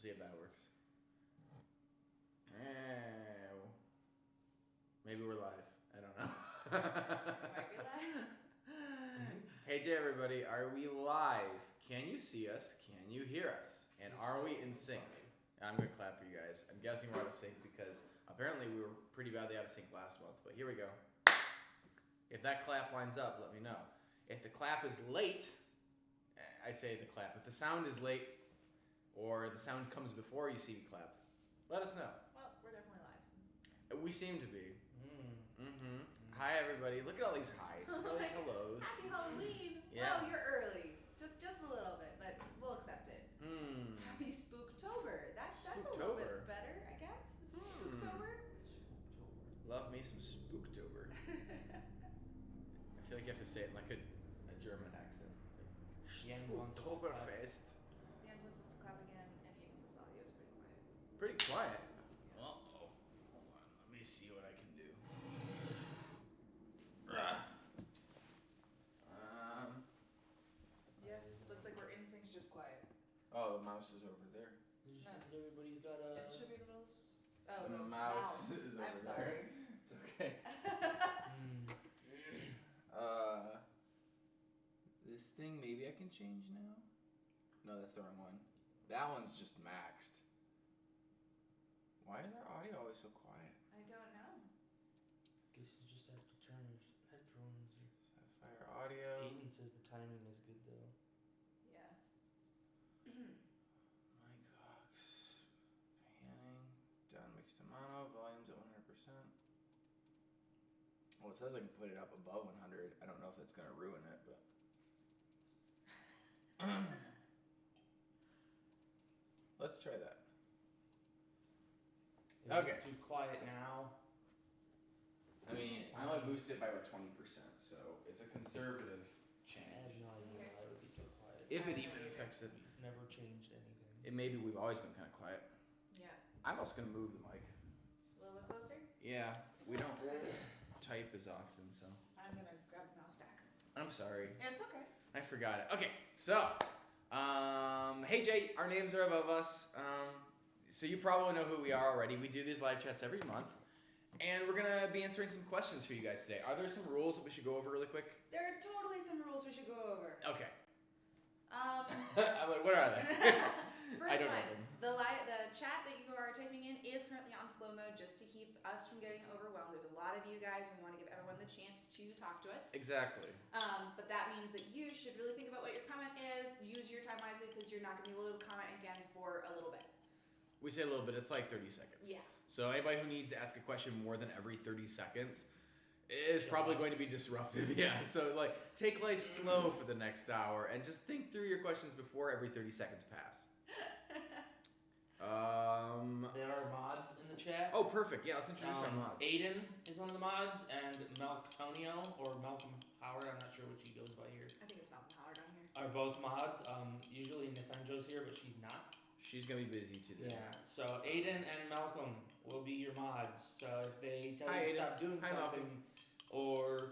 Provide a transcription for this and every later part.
see if that works. Oh. Maybe we're live. I don't know. We might be live. Hey, everybody. Are we live? Can you see us? Can you hear us? And are we in sync? I'm going to clap for you guys. I'm guessing we're out of sync because apparently we were pretty badly out of sync last month. But here we go. If that clap lines up, let me know. If the clap is late, I say the clap. If the sound is late or the sound comes before you see me clap, let us know. Well, we're definitely live. We seem to be. Hi, everybody. Look at all these highs. Look at all these hellos. Happy Halloween. Yeah. Well, you're early. Just a little bit, but we'll accept it. Happy Spooktober. That's a little bit better, I guess. Is this Spooktober? Love me some Spooktober. I feel like you have to say it in like a German accent. Spooktoberfest. Dan wants us to clap again, and Hayden says the audio is pretty quiet. Pretty quiet. Uh-oh. Hold on. Let me see what I can do. Yeah, looks like we're in sync, just quiet. Oh, the mouse is over there. Everybody's got a... It should be the little... Oh, the mouse is over I'm sorry. It's okay. This thing, maybe I can change now? No, that's the wrong one. That one's just maxed. Why is our audio always so quiet? I don't know. Guess you just have to turn your headphones. Sapphire audio. Aiden says the timing is good though. Yeah. Mike Cox. Panning. Done mixed to mono. Volume's at 100%. Well, it says I can put it up above 100. I don't know if that's going to ruin it, but... Let's try that. Is Okay. it too quiet now? I mean, I only boosted it by about 20%, so it's a conservative I change. have no idea why it would be so quiet. If it even affects it. Never changed anything. Maybe we've always been kind of quiet. Yeah. I'm also going to move the mic. A little bit closer? Yeah, we don't type as often, so. I'm going to grab the mouse back. I'm sorry. It's okay. I forgot it. Okay, so, hey Jay, our names are above us. So you probably know who we are already. We do these live chats every month. And we're going to be answering some questions for you guys today. Are there some rules that we should go over really quick? There are totally some rules we should go over. Okay. I'm like, what are they? First I don't one, know them. the chat that you are typing in is currently on slow mode just to keep us from getting overwhelmed. There's a lot of you guys. We want to give everyone the chance to talk to us. Exactly. But that means that you should really think about what your comment is. Use your time wisely because you're not going to be able to comment again for a little bit. We say a little bit. It's like 30 seconds. Yeah. So anybody who needs to ask a question more than every 30 seconds is probably going to be disruptive. Yeah. So like take life slow for the next hour and just think through your questions before every 30 seconds pass. There are mods in the chat. Oh, perfect. Yeah, let's introduce our mods. Aiden is one of the mods, and Maltonio, or Malcolm Howard, I'm not sure which he goes by here, I think it's Malcolm Howard on here. are both mods. Usually Nefenjo's here, but she's not. She's going to be busy today. Yeah, so Aiden and Malcolm will be your mods. So if they tell Hi, you to Aiden. stop doing Hi, something, Malcolm. or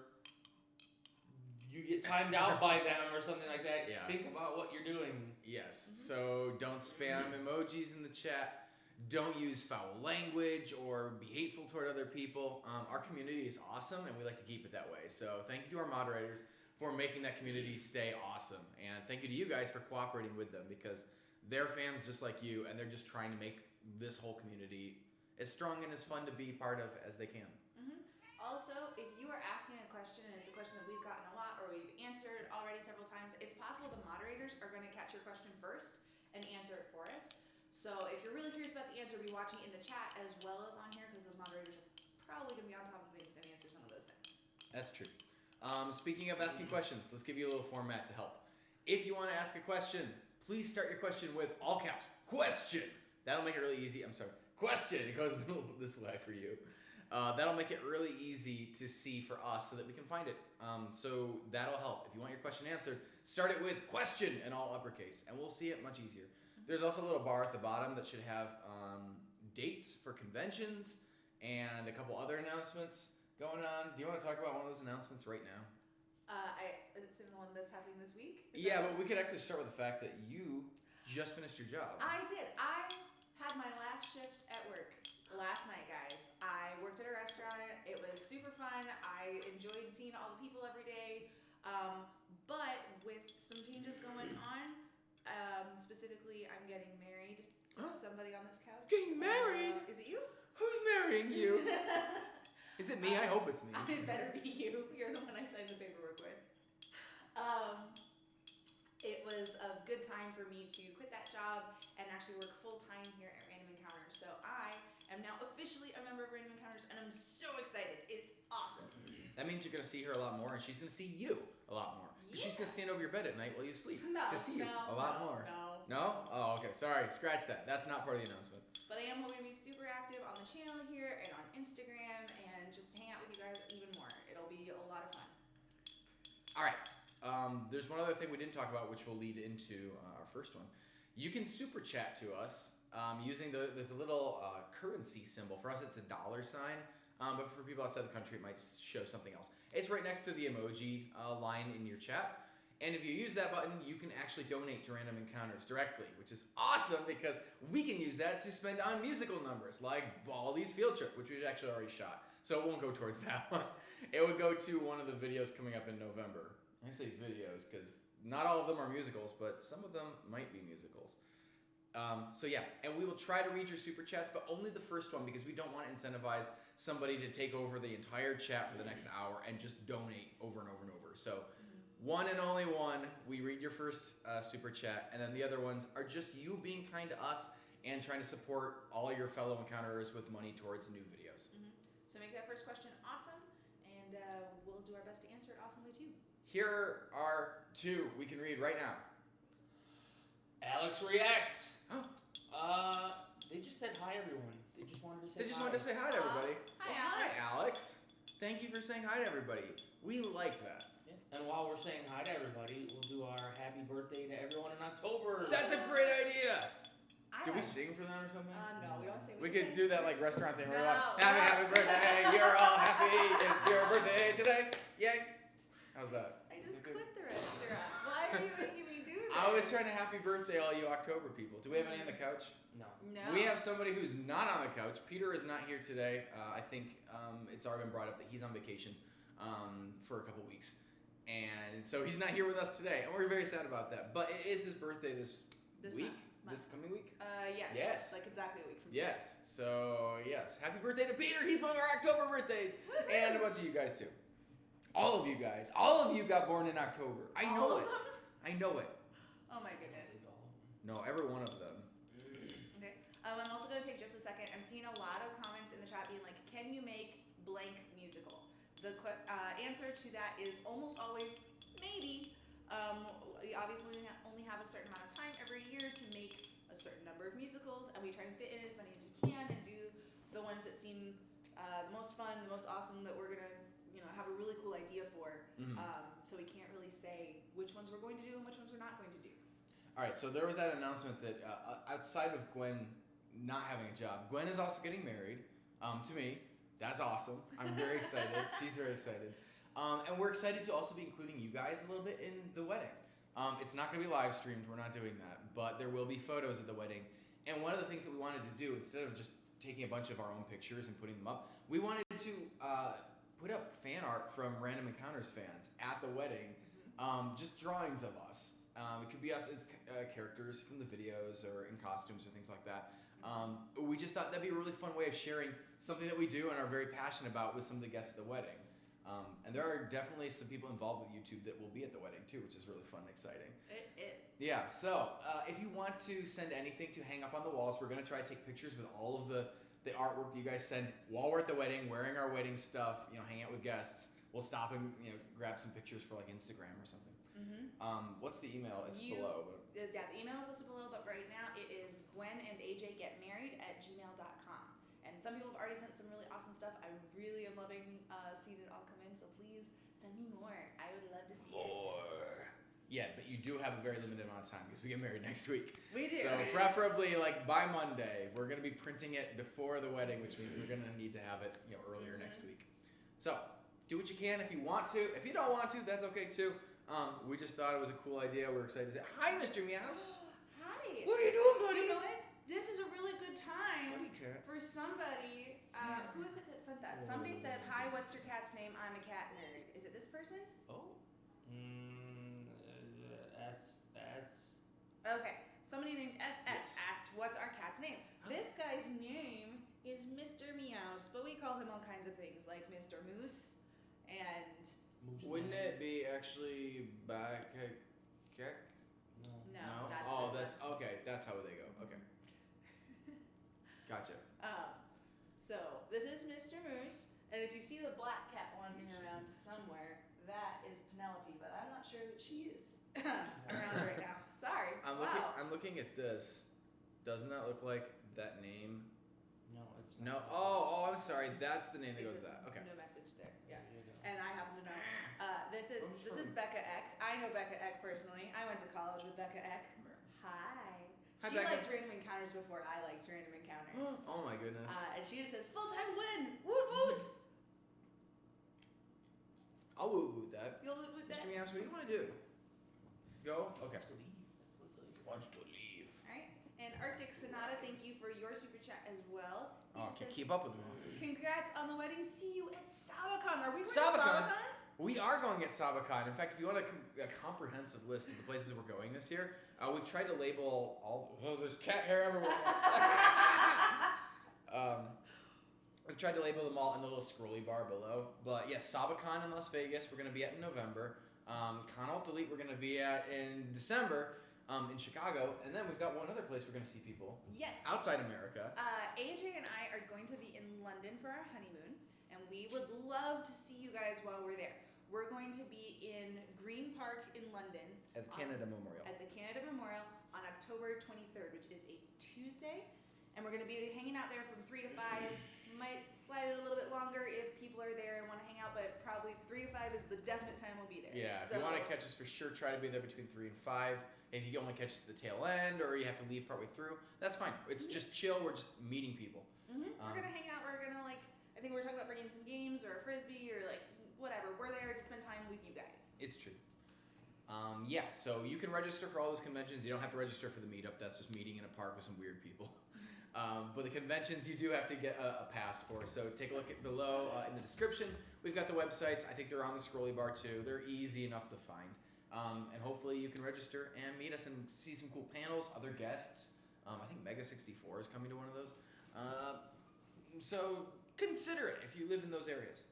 you get timed out by them or something like that, Yeah. think about what you're doing. Yes. So don't spam emojis in the chat. Don't use foul language or be hateful toward other people. Our community is awesome, and we like to keep it that way. So thank you to our moderators for making that community stay awesome. And thank you to you guys for cooperating with them because they're fans just like you, and they're just trying to make this whole community as strong and as fun to be part of as they can. Also, if you are asking a question and it's a question that we've gotten a lot or we've answered already several times, it's possible the moderators are going to catch your question first and answer it for us. So if you're really curious about the answer, be watching in the chat as well as on here because those moderators are probably going to be on top of things and answer some of those things. That's true. Speaking of asking questions, let's give you a little format to help. If you want to ask a question, please start your question with all caps, question. That'll make it really easy. I'm sorry, question. It goes this way for you. That'll make it really easy to see for us so that we can find it. So that'll help. If you want your question answered, start it with question in all uppercase, and we'll see it much easier. There's also a little bar at the bottom that should have dates for conventions and a couple other announcements going on. Do you want to talk about one of those announcements right now? I assume the one that's happening this week? Yeah, but we could actually start with the fact that you just finished your job. I did. I Had my last shift at work last night, guys. I worked at a restaurant. It was super fun. I enjoyed seeing all the people every day. But with some changes going on, specifically, I'm getting married to somebody on this couch. Getting married? Is it you? Who's marrying you? Is it me? I hope it's me. It better be you. You're the one I signed the paperwork with. It was a good time for me to quit that job and actually work full time here at Random Encounters. So I am now officially a member of Random Encounters, and I'm so excited. It's awesome. That means you're gonna see her a lot more, and she's gonna see you a lot more. 'Cause she's gonna stand over your bed at night while you sleep to see you a lot more. No. No? Oh, okay. Sorry. Scratch that. That's not part of the announcement. But I am hoping to be super active on the channel here and on Instagram and just hang out with you guys even more. It'll be a lot of fun. All right. There's one other thing we didn't talk about, which will lead into our first one. You can super chat to us using there's a little currency symbol. For us, it's a $, but for people outside the country, it might show something else. It's right next to the emoji line in your chat. And if you use that button, you can actually donate to Random Encounters directly, which is awesome because we can use that to spend on musical numbers like Baldy's Field Trip, which we've actually already shot. So it won't go towards that one. It would go to one of the videos coming up in November. I say videos because not all of them are musicals, but some of them might be musicals. So yeah, and we will try to read your super chats, but only the first one because we don't want to incentivize somebody to take over the entire chat for the next hour and just donate over and over and over. So one and only one, we read your first super chat, and then the other ones are just you being kind to us and trying to support all your fellow encounterers with money towards new videos. So make that first question awesome, and we'll do our best to answer it awesomely too. Here are two we can read right now. Alex Reacts. They just said hi, everyone. They just wanted to say hi. They just wanted to say hi to everybody. Hi, Well, hi, Alex. Thank you for saying hi to everybody. We like that. Yeah. And while we're saying hi to everybody, we'll do our happy birthday to everyone in October. That's a great idea. I Do we have- sing for them or something? No, we don't say. We can could say. do that like restaurant thing. Where we're No. like, happy birthday, you're all happy, it's your birthday today. Yay. How's that? I just quit the restaurant. Why are you making me do that? I was trying to happy birthday all you October people. Do we have any on the couch? No. No. We have somebody who's not on the couch. Peter is not here today. I think it's already been brought up that he's on vacation for a couple weeks. And so he's not here with us today. And we're very sad about that. But it is his birthday this week? month. This coming week? Yes. Yes. Like exactly a week from today. Yes. So, yes. Happy birthday to Peter. He's one of our October birthdays. Woohoo! And a bunch of you guys, too. All of you guys. All of you got born in October. I know All it. of them? I know it. Oh my goodness. No, every one of them. Okay. I'm also going to take just a second. I'm seeing a lot of comments in the chat being like, can you make blank musical? The answer to that is almost always maybe. We obviously only have a certain amount of time every year to make a certain number of musicals, and we try and fit in as many as we can and do the ones that seem the most fun, the most awesome, that we're going to have a really cool idea for. So we can't really say which ones we're going to do and which ones we're not going to do. All right, so there was that announcement that outside of Gwen not having a job, Gwen is also getting married to me. That's awesome. I'm very excited. She's very excited. And we're excited to also be including you guys a little bit in the wedding. It's not going to be live streamed. We're not doing that. But there will be photos of the wedding. And one of the things that we wanted to do, instead of just taking a bunch of our own pictures and putting them up, we wanted to put up fan art from Random Encounters fans at the wedding. Just drawings of us. It could be us as characters from the videos or in costumes or things like that. We just thought that'd be a really fun way of sharing something that we do and are very passionate about with some of the guests at the wedding. And there are definitely some people involved with YouTube that will be at the wedding too, which is really fun and exciting. It is. Yeah, so if you want to send anything to hang up on the walls, we're going to try to take pictures with all of the artwork that you guys send while we're at the wedding, wearing our wedding stuff, hang out with guests. We'll stop and grab some pictures for like Instagram or something. What's the email? It's below. But... Yeah, the email is listed below, but right now it is gwenandajgetmarried@gmail.com. And some people have already sent some really awesome stuff. I really am loving seeing it all come in, so please send me more. I would love to see it. Yeah, but you do have a very limited amount of time because we get married next week. We do. So preferably like by Monday. We're going to be printing it before the wedding, which means we're going to need to have it earlier next week. So do what you can if you want to. If you don't want to, that's okay too. We just thought it was a cool idea. We're excited to say hi, Mr. Meows. Hi. What are you doing, buddy? You know what? This is a really good that. Somebody said, "Hi, what's your cat's name? I'm a cat nerd." Is it this person? Oh. S. Okay. Somebody named SS Yes. asked, "What's our cat's name?" This guy's name is Mr. Meows, but we call him all kinds of things like Mr. Moose and Wouldn't it be actually back? no, that's Oh, this that's one. okay. That's how they go. Okay. Gotcha. So this is Mr. Moose, and if you see the black cat wandering around somewhere, that is Penelope, but I'm not sure that she is around right now. Sorry. Wow. I'm looking at this. Doesn't that look like that name? No, it's No. not. Oh, I'm sorry. That's the name that It goes with just- that. Okay. No message there. Yeah. There you go. And I happen to know. This is Oh, this is sure. Becca Eck. I know Becca Eck personally. I went to college with Becca Eck. Hi. Hi, She Becca. liked random encounters before I liked random encounters. Oh my goodness. And she just says full-time win. Woot woot. I'll woot woot that. You'll woot woot that. Mr. Meows, what do you want to do? Go? Okay. Wants to leave. Wants to leave. All right. And Arctic Sonata, thank you for your super chat as well. He Oh, just can says, keep up with me. "Congrats on the wedding. See you at Sabacon." Are we going Sabacon. to Sabacon? We are going at Sabacon. In fact, if you want a comprehensive list of the places we're going this year, we've tried to label all. Oh, there's cat hair everywhere. We've tried to label them all in the little scrolly bar below. But yes, Sabacon in Las Vegas, we're going to be at in November. Con Alt Elite, we're going to be at in December in Chicago. And then we've got one other place we're going to see people Yes. outside America. AJ and I are going to be in London for our honeymoon, and we would love to see you guys while we're there. We're going to be in Green Park in London At the Canada Memorial. at the Canada Memorial on October 23rd, which is a Tuesday. And we're going to be hanging out there from 3 to 5. Might slide it a little bit longer if people are there and want to hang out, but probably 3 to 5 is the definite time we'll be there. Yeah, So, if you want to catch us for sure, try to be there between 3 and 5. If you only catch us at the tail end or you have to leave partway through, that's fine. It's just chill. We're just meeting people. we're going to hang out. We're going to, I think we're talking about bringing some games or a frisbee or, whatever. We're there to spend time with you guys. It's true. Yeah, so you can register for all those conventions. You don't have to register for the meetup. That's just meeting in a park with some weird people. But the conventions you do have to get a pass for. So take a look at below in the description. We've got the websites. I think they're on the scrolly bar too. They're easy enough to find. And hopefully you can register and meet us and see some cool panels, other guests. I think Mega 64 is coming to one of those. So consider it if you live in those areas.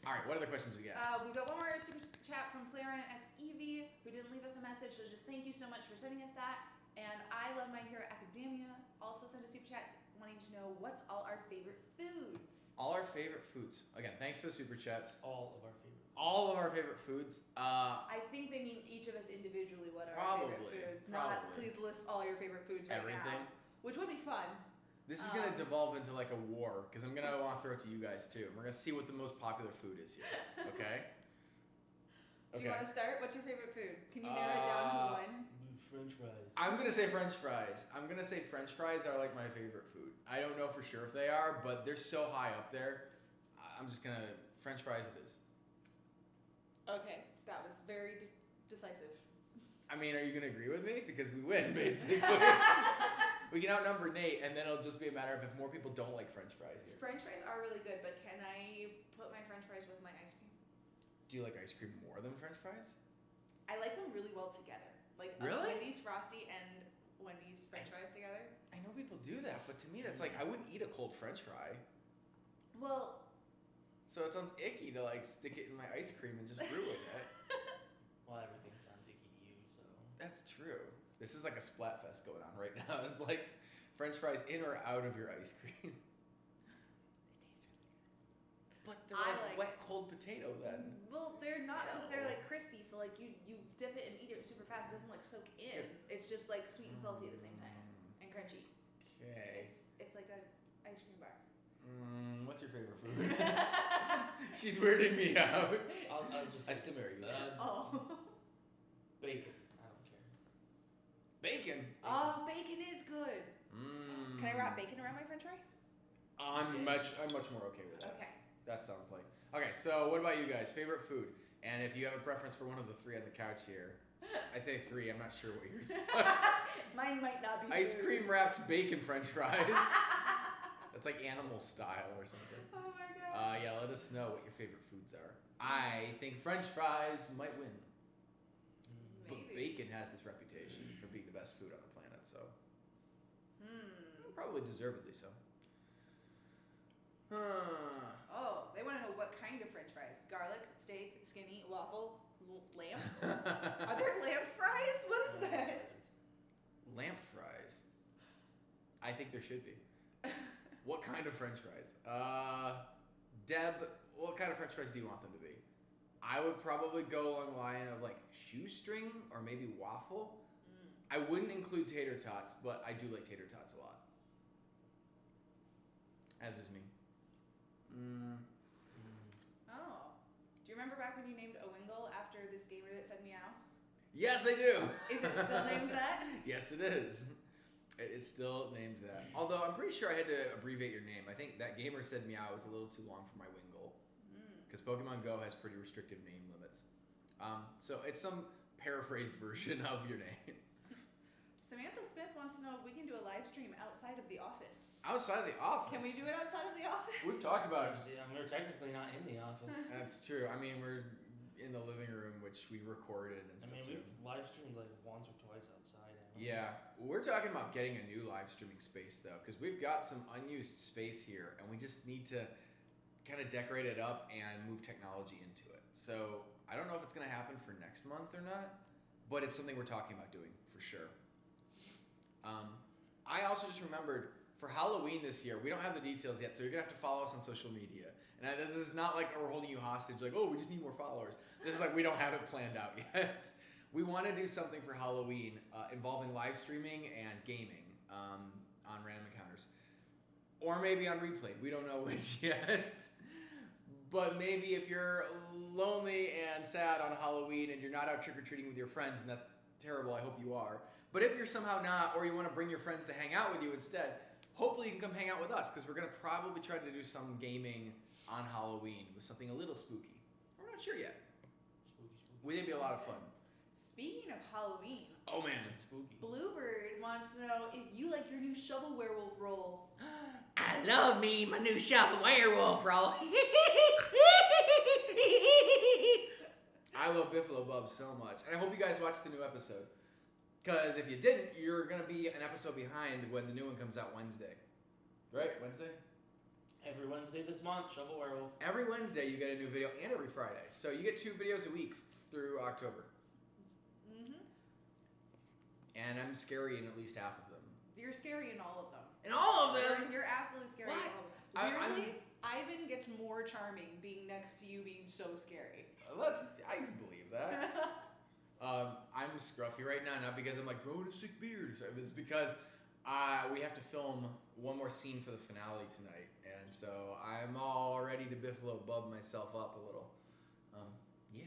All right, what other questions we got? We've got one more super chat from Flaren X Evie, who didn't leave us a message, so just thank you so much for sending us that. And I Love My Hero Academia also sent a super chat wanting to know what's all our favorite foods. All our favorite foods. Again, thanks for the super chats. All of our favorite. All of our favorite foods. I think they mean each of us individually what are our favorite foods. Not please list all your favorite foods right Everything. now. Which would be fun. This is gonna devolve into like a war because I'm gonna want to throw it to you guys too. We're gonna see what the most popular food is here. Okay. Do you want to start? What's your favorite food? Can you narrow it down to one? French fries. I'm gonna say French fries. I'm gonna say French fries are like my favorite food. I don't know for sure if they are, but they're so high up there. I'm just gonna French fries. It is. Okay, that was very decisive. I mean, are you gonna agree with me? Because we win basically. We can outnumber Nate, and then it'll just be a matter of if more people don't like French fries here. French fries are really good, but can I put my French fries with my ice cream? Do you like ice cream more than French fries? I like them really well together. Like Really? Wendy's Frosty and Wendy's French fries together. I know people do that, but to me, that's like I wouldn't eat a cold French fry. Well, So it sounds icky to like stick it in my ice cream and just ruin it. Well, everything sounds icky to you, so. That's true. This is like a splat fest going on right now. It's like French fries in or out of your ice cream. But they're I like like- wet cold potato then. well, they're not because they're No. like crispy. So like you dip it and eat it super fast. It doesn't like soak in. It's just like sweet and salty at the same time and crunchy. Okay. It's like a ice cream bar. What's your favorite food? She's weirding me out. I'll just. I still marry you. Oh. Bacon. I don't care. Bacon. Oh, bacon is good. Can I wrap Mm. bacon around my French fry? I'm much more okay with that. Okay. That sounds like. Okay, so what about you guys? Favorite food? And if you have a preference for one of the three on the couch here, I say three. I'm not sure what yours. Mine might not be. Ice food. cream wrapped bacon French fries. That's like animal style or something. Oh my god. Yeah, let us know what your favorite foods are. I think French fries might win. But Maybe. bacon has this reputation for being the best food on the planet, so probably deservedly so. Oh, they want to know what kind of French fries: garlic, steak, skinny, waffle, lamb. Are there lamb fries? What is that? Lamp fries. I think there should be. What kind of French fries? Deb, what kind of French fries do you want them to be? I would probably go along the line of like shoestring or maybe waffle. I wouldn't include tater tots, but I do like tater tots a lot. As is me. Oh. Do you remember back when you named a Wingle after this gamer that said meow? Yes, I do. Is it still named that? Yes, it is. It is still named that. Although I'm pretty sure I had to abbreviate your name. I think that gamer said meow was a little too long for my Wingle. Because Pokemon Go has pretty restrictive name limits. So it's some paraphrased version of your name. Samantha Smith wants to know if we can do a live stream outside of the office. Outside of the office. Can we do it outside of the office? We've talked about it. We're technically not in the office. That's true. I mean, we're in the living room, which we recorded and I stuff mean, too. we've live streamed like once or twice outside. Yeah, we're talking about getting a new live streaming space though, because we've got some unused space here, and we just need to kind of decorate it up and move technology into it. So I don't know if it's going to happen for next month or not, but it's something we're talking about doing for sure. I also just remembered for Halloween this year, we don't have the details yet, so you're gonna have to follow us on social media. And this is not like we're holding you hostage, like, oh, we just need more followers. This is like we don't have it planned out yet. We want to do something for Halloween involving live streaming and gaming on Random Encounters, or maybe on Replayed. We don't know which yet. But maybe if you're lonely and sad on Halloween and you're not out trick or treating with your friends, and that's terrible, I hope you are. But if you're somehow not, or you want to bring your friends to hang out with you instead, hopefully you can come hang out with us, because we're going to probably try to do some gaming on Halloween with something a little spooky. We're not sure yet. Spooky. We think it'd be a lot of fun. Speaking of Halloween, Oh man. It's spooky. Bluebird wants to know if you like your new shovel werewolf roll. I love me my new shovel werewolf roll. I love Biffalo Bub so much. And I hope you guys watched the new episode. Because if you didn't, you're going to be an episode behind when the new one comes out Wednesday. Right? Wednesday? Every Wednesday this month, Shovel Werewolf. Every Wednesday you get a new video, and every Friday. So you get 2 videos a week through October. And I'm scary in at least half of them. You're scary in all of them. In all of them? You're absolutely scary What? in all of them. Weirdly, Ivan gets more charming being next to you being so scary. I can believe that. I'm scruffy right now, not because I'm like growing a sick beard. It's because we have to film one more scene for the finale tonight, and so I'm all ready to Biffalo Bub myself up a little. Yeah.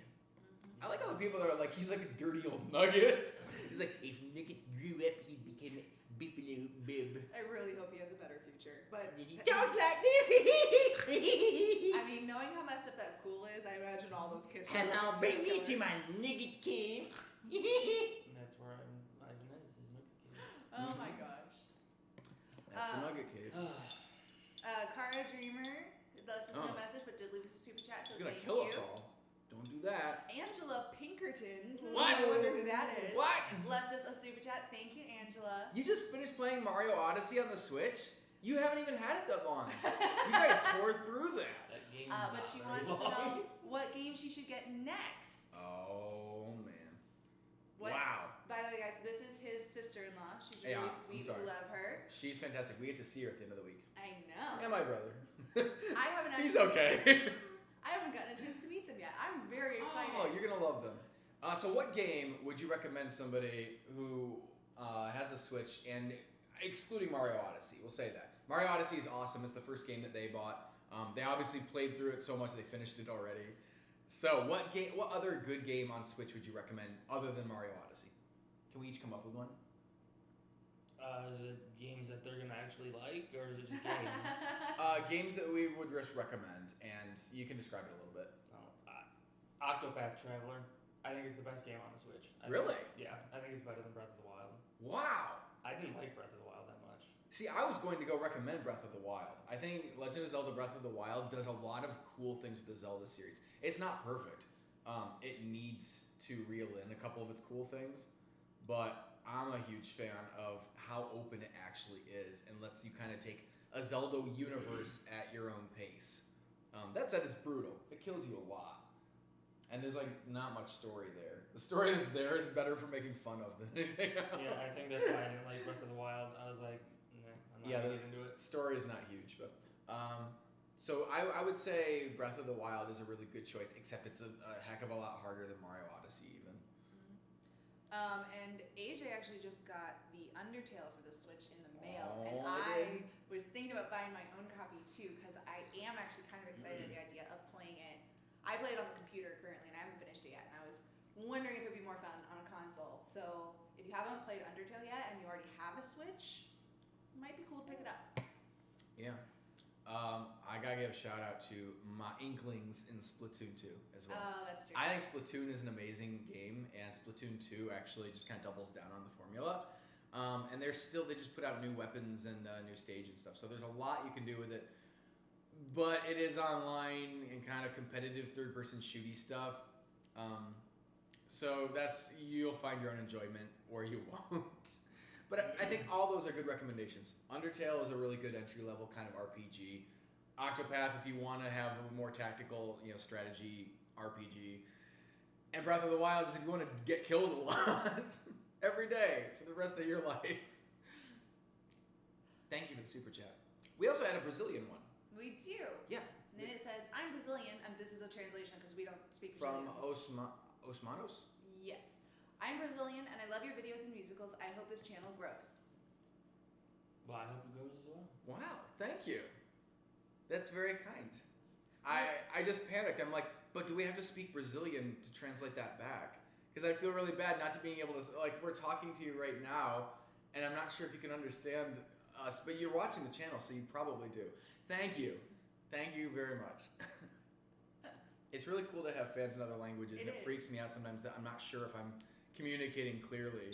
I like all the people that are like, he's like a dirty old nugget. He's like, if Nuggets grew up, he'd become Biffalo Bib. I really hope he has a better future. But He talks like this. I mean, knowing how messed up that school is, I imagine all those kids. And I'll bring you to my nugget cave. And that's where Ivan is, his Nugget Kid. Oh my gosh. That's the nugget cave. Kara Dreamer left us no Oh. message, but did leave us a super chat. So He's gonna thank kill you. us all. Don't do that. Angela Pinkerton. What? I wonder who that is. What? Left us a super chat. Thank you, Angela. You just finished playing Mario Odyssey on the Switch? You haven't even had it that long. You guys tore through that. That game But she wants to know what game she should get next. Oh, man. What? Wow. By the way, guys, this is his sister-in-law. She's Yeah, really I'm sweet. sorry. We love her. She's fantastic. We get to see her at the end of the week. I know. And my brother. I haven't He's actually- okay. I haven't gotten a chance to meet them yet. I'm very excited. Oh, you're going to love them. So what game would you recommend somebody who has a Switch, and excluding Mario Odyssey, we'll say that. Mario Odyssey is awesome. It's the first game that they bought. They obviously played through it so much they finished it already. So what other good game on Switch would you recommend other than Mario Odyssey? Can we each come up with one? Is it games that they're gonna actually like, or is it just games? Games that we would just recommend, and you can describe it a little bit. Octopath Traveler. I think it's the best game on the Switch. Really? I think it's better than Breath of the Wild. Wow. I didn't like Breath of the Wild that much. See, See, I was going to go recommend Breath of the Wild. I think Legend of Zelda Breath of the Wild does a lot of cool things with the Zelda series. It's not perfect. It needs to reel in a couple of its cool things, but I'm a huge fan of how open it actually is and lets you kind of take a Zelda universe at your own pace. That said, it's brutal. It kills you a lot. And there's like not much story there. The story that's there is better for making fun of than anything else. Yeah, I think that's why I didn't like Breath of the Wild. I was like, nah, I'm not gonna get into it. Story is not huge, but so I would say Breath of the Wild is a really good choice, except it's a heck of a lot harder than Mario Odyssey even. And AJ actually just got the Undertale for the Switch in the mail, Oh, and I I was thinking about buying my own copy too, because I am actually kind of excited at the idea of playing it. I play it on the computer currently, and I haven't finished it yet, and I was wondering if it would be more fun on a console. So if you haven't played Undertale yet, and you already have a Switch, it might be cool to pick it up. Yeah. I gotta give a shout out to my inklings in Splatoon 2 as well. Oh, that's true. I think Splatoon is an amazing game, and Splatoon 2 actually just kind of doubles down on the formula. And they just put out new weapons and new stage and stuff, so there's a lot you can do with it. But it is online and kind of competitive third-person shooty stuff. So you'll find your own enjoyment, or you won't. But I think all those are good recommendations. Undertale is a really good entry-level kind of RPG. Octopath, if you want to have a more tactical, strategy RPG. And Breath of the Wild is if you want to get killed a lot every day for the rest of your life. Thank you for the super chat. We also had a Brazilian one. We do. Yeah. And then it says, I'm Brazilian, and this is a translation because we don't speak From Brazilian. Osmanos? Yes. I'm Brazilian, and I love your videos and musicals. I hope this channel grows. Well, I hope it goes as well. Wow, thank you. That's very kind. I just panicked. I'm like, but do we have to speak Brazilian to translate that back? Because I feel really bad not to being able to, we're talking to you right now, and I'm not sure if you can understand us, but you're watching the channel, so you probably do. Thank you. Thank you very much. It's really cool to have fans in other languages, and it freaks me out sometimes that I'm not sure if I'm communicating clearly.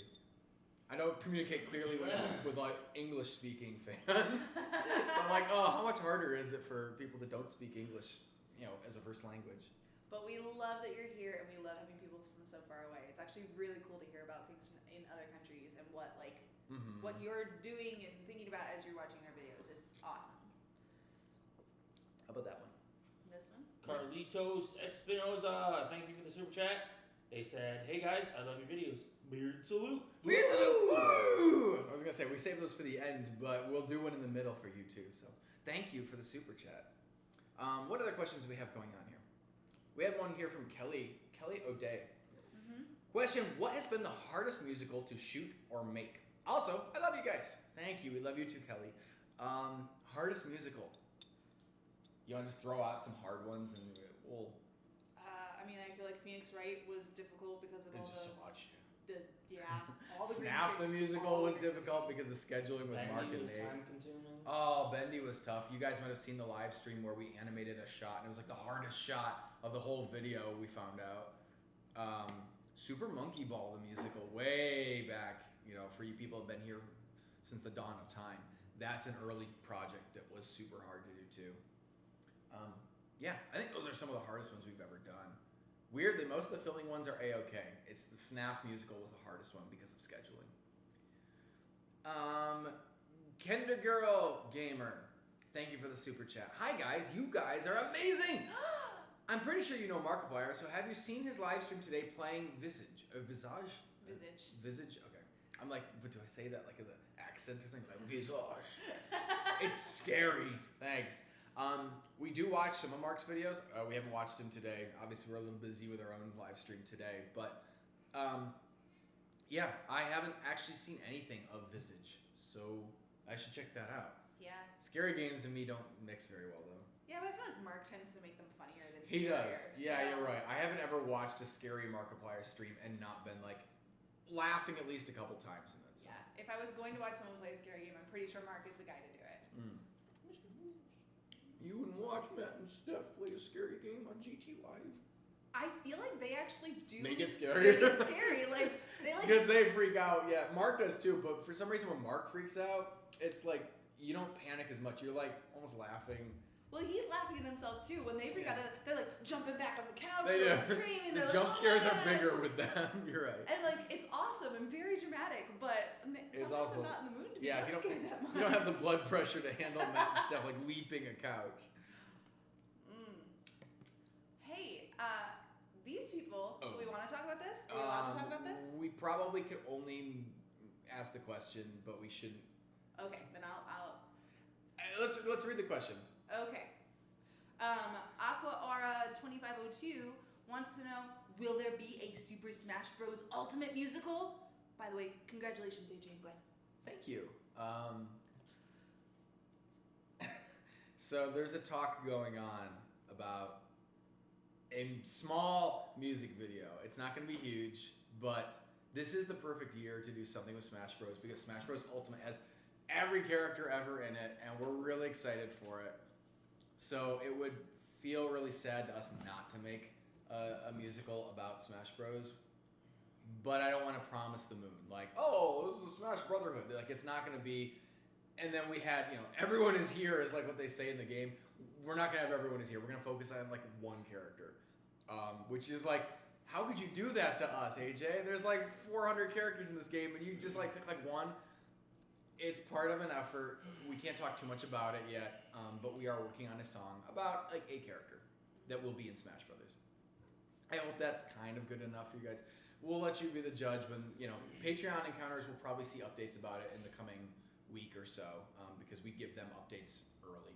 I don't communicate clearly with like English speaking fans. So I'm like, oh, how much harder is it for people that don't speak English, as a first language? But we love that you're here, and we love having people from so far away. It's actually really cool to hear about things in other countries and what you're doing and thinking about as you're watching our videos. It's awesome. How about that one? This one? Carlitos Espinoza, thank you for the super chat. They said, hey guys, I love your videos. Weird salute. Weird salute. Woo! I was gonna say we save those for the end, but we'll do one in the middle for you too. So thank you for the super chat. What other questions do we have going on here? We had one here from Kelly O'Day. Question: what has been the hardest musical to shoot or make? Also, I love you guys. Thank you. We love you too, Kelly. Hardest musical. You want to just throw out some hard ones and we'll. I feel like Phoenix Wright was difficult because of all There's just so much. all the green FNAF the screen, musical all was the green difficult because of scheduling with Bendy Mark and was Nate. time consuming. Oh, Bendy was tough. You guys might have seen the live stream where we animated a shot, and it was like the hardest shot of the whole video, we found out. Super Monkey Ball, the musical, way back, for you people who have been here since the dawn of time. That's an early project that was super hard to do too. I think those are some of the hardest ones we've ever done. Weirdly, most of the filming ones are A-okay. It's the FNAF musical was the hardest one because of scheduling. Kenda Girl Gamer, thank you for the super chat. Hi guys, you guys are amazing! I'm pretty sure you know Markiplier, so have you seen his live stream today playing Visage? Visage? Visage? Okay. I'm like, but do I say that like in the accent or something? Like, Visage. It's scary. Thanks. We do watch some of Mark's videos. We haven't watched him today. Obviously, we're a little busy with our own live stream today. But, I haven't actually seen anything of Visage. So, I should check that out. Yeah. Scary games and me don't mix very well, though. Yeah, but I feel like Mark tends to make them funnier than He scarier. does. Yeah, you're right. I haven't ever watched a scary Markiplier stream and not been, laughing at least a couple times in it. So. Yeah. If I was going to watch someone play a scary game, I'm pretty sure Mark is the guy to do it. You and watch Matt and Steph play a scary game on GT Live. I feel like they actually do Make it scary. Make it scary. They Because they freak out. Yeah, Mark does too. But for some reason, when Mark freaks out, it's like you don't panic as much. You're like almost laughing. Well, he's laughing at himself too when they freak out. They're like jumping back on the couch, They they're do. screaming. The they're jump like, scares oh my are bigger gosh. with them. You're right. And like it's awesome and very dramatic, but It's sometimes also- I'm not in the mood to be Yeah, if jump you scared that much. You don't have the blood pressure to handle Matt and Steph like leaping a couch. Hey, these people. Oh. Do we want to talk about this? Are we allowed to talk about this? We probably could only ask the question, but we shouldn't. Okay, then I'll. Let's read the question. Okay. Aqua Aura 2502 wants to know: will there be a Super Smash Bros. Ultimate musical? By the way, congratulations, AJ and Gwen. Thank you. So there's a talk going on about a small music video. It's not going to be huge, but this is the perfect year to do something with Smash Bros. Because Smash Bros. Ultimate has every character ever in it, and we're really excited for it. So it would feel really sad to us not to make a musical about Smash Bros. But I don't want to promise the moon. Like, oh, this is a Smash Brotherhood. Like, it's not going to be. And then we had, everyone is here is like what they say in the game. We're not going to have everyone is here. We're going to focus on like one character. Which is like, how could you do that to us, AJ? There's like 400 characters in this game and you just like pick like one. It's part of an effort. We can't talk too much about it yet, but we are working on a song about like a character that will be in Smash Brothers. I hope that's kind of good enough for you guys. We'll let you be the judge when, Patreon encounters will probably see updates about it in the coming week or so, because we give them updates early.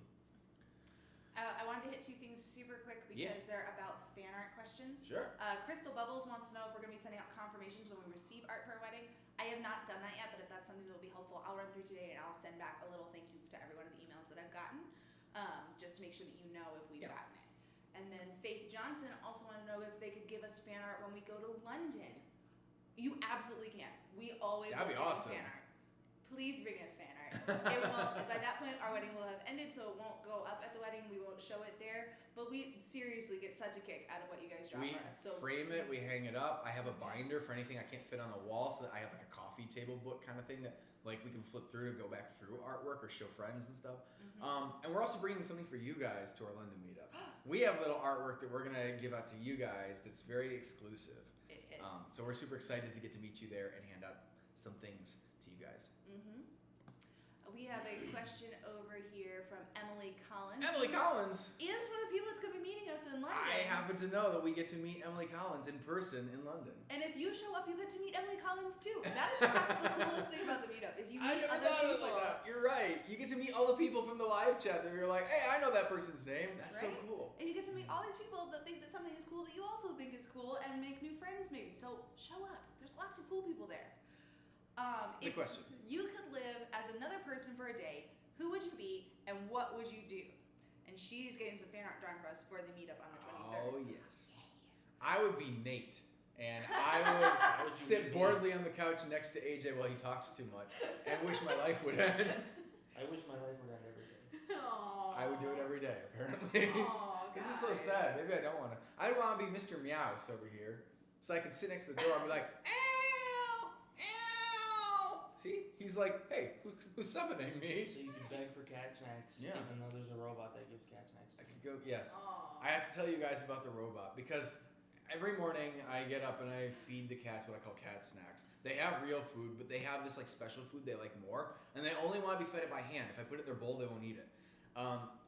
I wanted to hit two things super quick because they're about fan art questions. Sure. Crystal Bubbles wants to know if we're going to be sending out confirmations when we receive art for our wedding. I have not done that yet, but if that's something that will be helpful, I'll run through today and I'll send back a little thank you to every one of the emails that I've gotten, just to make sure that you know if we've gotten it. And then Faith Johnson also wanted to know if they could give us fan art when we go to London. You absolutely can. We always That'd be love awesome. fan art. Please bring us fan art. It won't. By that point, our wedding will have ended, so it won't go up at the wedding. We won't show it there. But we seriously get such a kick out of what you guys draw We for us. So frame it, we hang it up. I have a binder for anything I can't fit on the wall, so that I have like a coffee table book kind of thing that like we can flip through to go back through artwork or show friends and stuff. And we're also bringing something for you guys to our London meetup. We have little artwork that we're gonna give out to you guys that's very exclusive. It is. So we're super excited to get to meet you there and hand out some things to you guys. We have a question over here from Emily Collins. Emily Collins! Is one of the people that's going to be meeting us in London. I happen to know that we get to meet Emily Collins in person in London. And if you show up, you get to meet Emily Collins too. That is perhaps the coolest thing about the meetup is you meet other people. You're right. You get to meet all the people from the live chat that you're like, hey, I know that person's name. That's so Right? cool. And you get to meet all these people that think that something is cool that you also think is cool and make new friends maybe. So show up. There's lots of cool people there. Big question. You could live as another person for a day, who would you be and what would you do? And she's getting some fan art drawn for us for the meetup on the 23rd. Oh, yes. I would be Nate. And I would sit boredly on the couch next to AJ while he talks too much and wish my life would end. I wish my life would end every day. Aww. I would do it every day, apparently. Aw, This is so guys. sad. Maybe I don't want to. I want to be Mr. Meows over here. So I can sit next to the door and be like, ow, ow. See? He's like, hey, who's summoning me? So you can beg for cat snacks, Yeah. even though there's a robot that gives cat snacks. I could go, yes. Aw. I have to tell you guys about the robot because every morning I get up and I feed the cats what I call cat snacks. They have real food, but they have this like special food they like more, and they only want to be fed it by hand. If I put it in their bowl, they won't eat it.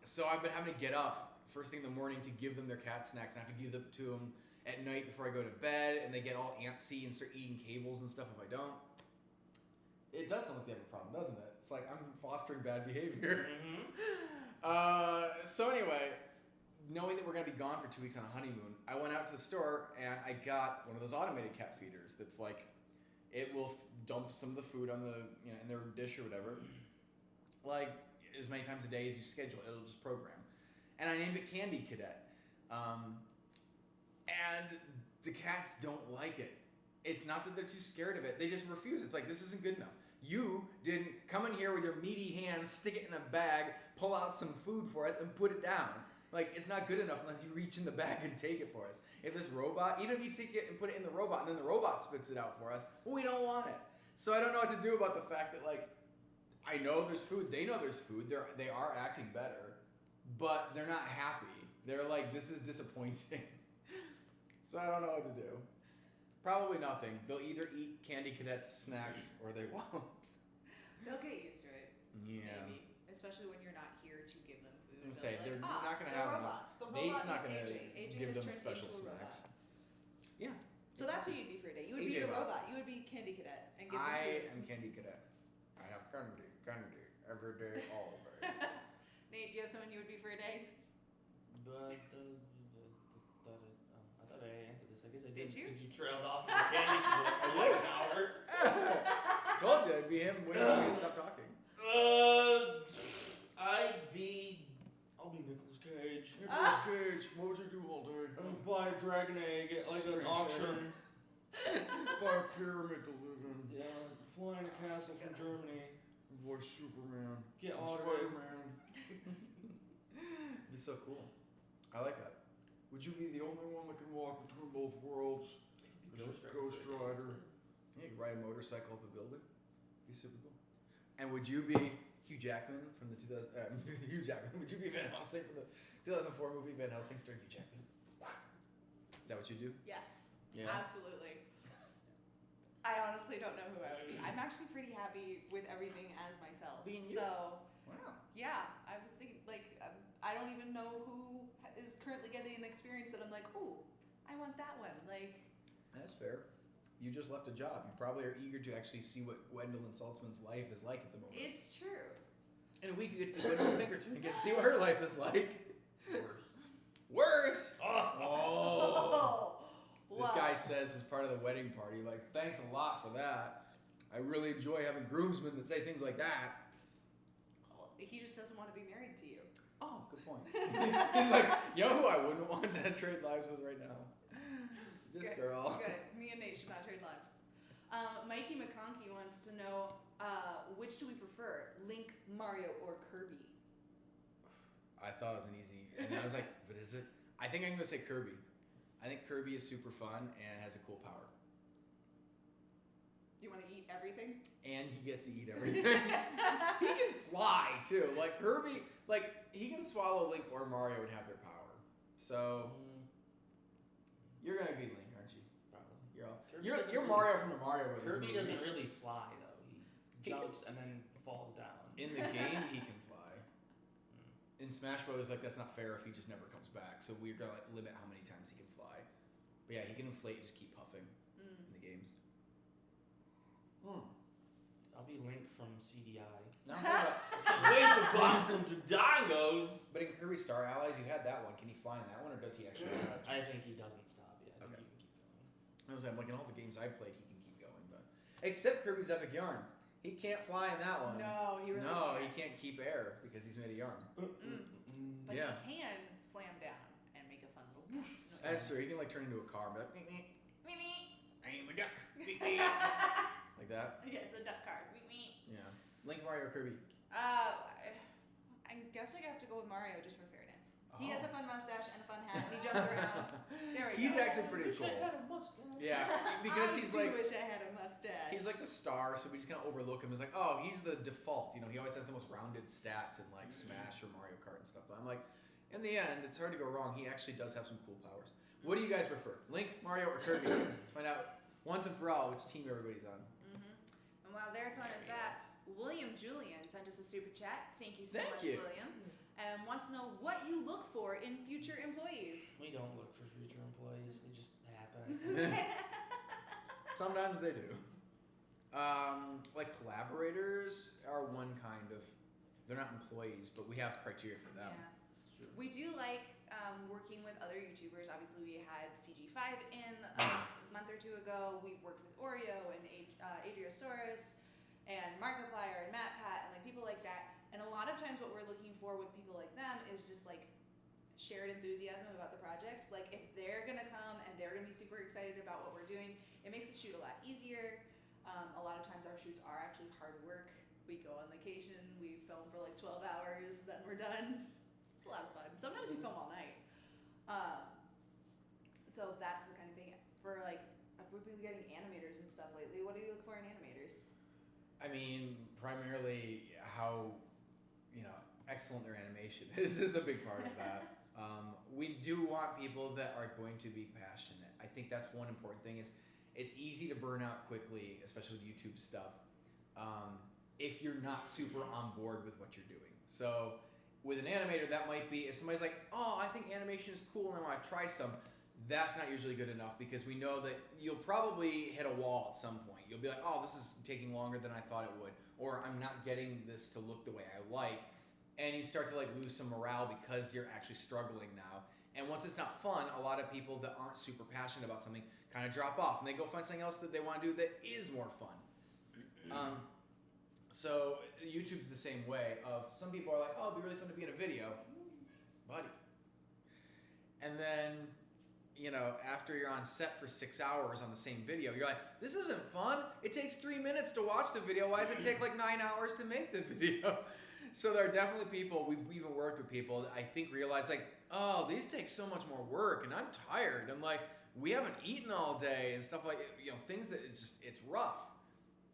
So I've been having to get up first thing in the morning to give them their cat snacks. I have to give them to them at night before I go to bed, and they get all antsy and start eating cables and stuff if I don't. It does sound like they have a problem, doesn't it? It's like I'm fostering bad behavior. So anyway, knowing that we're gonna be gone for 2 weeks on a honeymoon, I went out to the store and I got one of those automated cat feeders. That's like, it will dump some of the food on the in their dish or whatever, like as many times a day as you schedule. It'll just program. And I named it Candy Cadet. And the cats don't like it. It's not that they're too scared of it. They just refuse. It's like, this isn't good enough. You didn't come in here with your meaty hands, stick it in a bag, pull out some food for us, and put it down. Like, it's not good enough unless you reach in the bag and take it for us. If this robot, even if you take it and put it in the robot, and then the robot spits it out for us, well, we don't want it. So I don't know what to do about the fact that, like, I know there's food. They know there's food. They are acting better, but they're not happy. They're like, this is disappointing. So I don't know what to do. Probably nothing. They'll either eat Candy Cadet's snacks or they won't. They'll get used to it. Yeah. Maybe, especially when you're not here to give them food. I'm They'll say be they're like, not gonna the have robot. The robot Nate's not is gonna AJ. AJ give has them turned special into a snacks. robot. Yeah. So that's who you'd be for a day. You would AJ be the robot. robot. You would be Candy Cadet and give them I food. am Candy Cadet. I have candy every day, all day. Nate, do you have someone you would be for a day? I thought I answered this. I guess I Did did. you? Because you trailed off in the candy for like an hour. Told you it'd be him when he stopped talking. I'll be Nicolas Cage. Nicolas Cage, what would you do all day? Buy a dragon egg at like an Strange auction. Buy a pyramid to live in. Yeah, fly in a castle from Germany. Voice Superman. Get and autographed. Spider-Man. Be so cool. I like that. Would you be the only one that can walk between both worlds? Ghost Rider. Yeah, you could ride a motorcycle up a building. Be super cool. And would you be Hugh Jackman from the Hugh Jackman? Would you be Van Helsing from the 2004 movie Van Helsing starring Hugh Jackman? Is that what you do? Yes. Yeah. Absolutely. I honestly don't know who I would be. I'm actually pretty happy with everything as myself. Being you. So, Wow. yeah, I was thinking, like, I don't even know who is currently getting an experience that I'm like, ooh, I want that one. Like, That's fair. You just left a job. You probably are eager to actually see what Gwendolyn Saltzman's life is like at the moment. it's true. In a week, you get to be Gwendolyn Pinkerton and get to see what her life is like. Worse. Worse! Oh. This guy says as part of the wedding party, like, thanks a lot for that. I really enjoy having groomsmen that say things like that. Well, he just doesn't want to be married to you. Oh, good point. He's like, you know who I wouldn't want to trade lives with right now? This Good. girl. Good. Me and Nate should not trade lives. Mikey McConkey wants to know, which do we prefer, Link, Mario, or Kirby? I thought it was an easy, and I was like, but is it? I think I'm gonna say Kirby. I think Kirby is super fun and has a cool power. You want to eat everything? And he gets to eat everything. He can fly too. Like Kirby, like he can swallow Link or Mario and have their power. So you're gonna be Link, aren't you? Probably. Kirby You're doesn't Mario from the Mario Brothers Kirby movie. doesn't really fly though. He He jumps and then falls down. In the game, he can fly. In Smash Brothers, like that's not fair if he just never comes back. So we're gonna like, limit how many times he can fly. But yeah, he can inflate and just keep puffing in the games. I'll be Link from CDI. Now, I'm thinking about- Wait to bomb some Dodongos. but in Kirby Star Allies, you had that one. Can he fly in that one, or does he actually? know how to I jump? think he doesn't stop. Yeah, I Okay. think you can keep going. I was like, in all the games I've played, he can keep going, but except Kirby's Epic Yarn, he can't fly in that one. No, he really No, can't. he can't keep air because he's made of yarn. But Yeah. he can slam down and make a fun little whoosh noise. That's true. He can like turn into a car, and be like, "Meep, meep, Meep, meep. I'm a duck," like that. Yeah, it's a duck card. Meep, meep. Yeah. Link, Mario, or Kirby. I guess I have to go with Mario just for fairness. He has Oh. a fun mustache and a fun hat. He jumps around. There we He's go. actually pretty Wish I cool. had a mustache. Yeah, because I he's do like wish I had a mustache. he's like the star, so we just kind of overlook him. It's like, oh, he's the default. You know, he always has the most rounded stats in like Smash or Mario Kart and stuff. But I'm like, in the end, it's hard to go wrong. He actually does have some cool powers. What do you guys prefer, Link, Mario, or Kirby? Let's find out once and for all which team everybody's on. And while they're telling us that, William Julian sent us a super chat. Thank you so Thank much, you. William. And wants to know what you look for in future employees. We don't look for future employees. They just happen. Sometimes they do. Like collaborators are one kind of. They're not employees, but we have criteria for them. Yeah. It's true. We do like working with other YouTubers. Obviously, we had CG5 in a month or two ago. We've worked with Oreo and Adriosaurus and Markiplier and MatPat and like people like that. And a lot of times, what we're looking for with people like them is just like shared enthusiasm about the project. Like if they're gonna come and they're gonna be super excited about what we're doing, it makes the shoot a lot easier. A lot of times, our shoots are actually hard work. We go on location, we film for like 12 hours, then we're done. It's a lot of fun. Sometimes we film all night. So that's the kind of thing. For like, we've been getting animators and stuff lately. What do you look for in animators? I mean, primarily how, excellent their animation is. Is a big part of that. We do want people that are going to be passionate. I think that's one important thing. Is it's easy to burn out quickly, especially with YouTube stuff, if you're not super on board with what you're doing. So with an animator, that might be if somebody's like, "Oh, I think animation is cool and I want to try some." That's not usually good enough because we know that you'll probably hit a wall at some point. You'll be like, "Oh, this is taking longer than I thought it would," or "I'm not getting this to look the way I like," and you start to lose some morale because you're actually struggling now. And once it's not fun, a lot of people that aren't super passionate about something kind of drop off and they go find something else that they want to do that is more fun. So YouTube's the same way. Of some people are like, "Oh, it'd be really fun to be in a video," buddy, and then. After you're on set for 6 hours on the same video, you're like, "This isn't fun. It takes 3 minutes to watch the video. Why does it take 9 hours to make the video?" So there are definitely people, we've even worked with people that I think realize "Oh, these take so much more work and I'm tired. And we haven't eaten all day and stuff things that it's rough.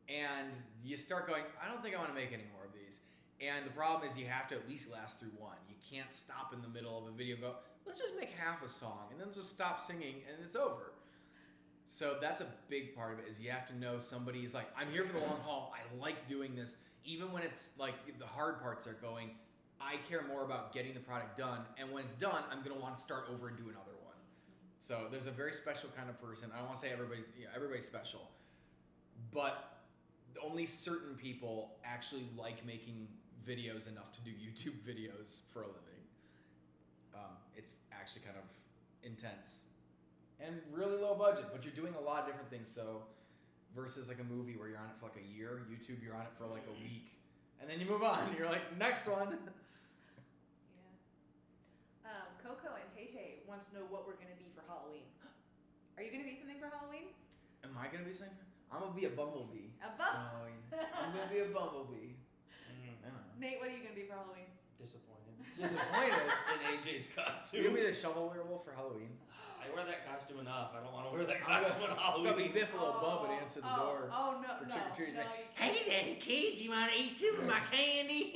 And you start going, "I don't think I want to make any more of these." And the problem is you have to at least last through one. You can't stop in the middle of a video and go, "Let's just make half a song and then just stop singing and it's over." So that's a big part of it is you have to know somebody is "I'm here for the long haul. I like doing this." Even when it's the hard parts are going, I care more about getting the product done. And when it's done, I'm going to want to start over and do another one. So there's a very special kind of person. I don't want to say everybody's special, but only certain people actually like making videos enough to do YouTube videos for a living. It's actually kind of intense and really low budget, but you're doing a lot of different things. So versus a movie where you're on it for a year, YouTube you're on it for a week, and then you move on. You're like, "Next one." Yeah. Coco and Tay wants to know what we're gonna be for Halloween. Are you gonna be something for Halloween? Am I gonna be something? I'm gonna be a bumblebee. A bumblebee. Oh, yeah. I'm gonna be a bumblebee. I don't know. Nate, what are you gonna be for Halloween? Disappointed. Disappointed. In AJ's costume. You're gonna be the shovel werewolf for Halloween. I wear that costume enough. I don't want to wear that I'm costume on I'm Halloween. gonna be Biffalo Bub and answer the door. Oh no, for no, trick-or-treating. no. "Hey there, kids, you wanna eat some of my candy?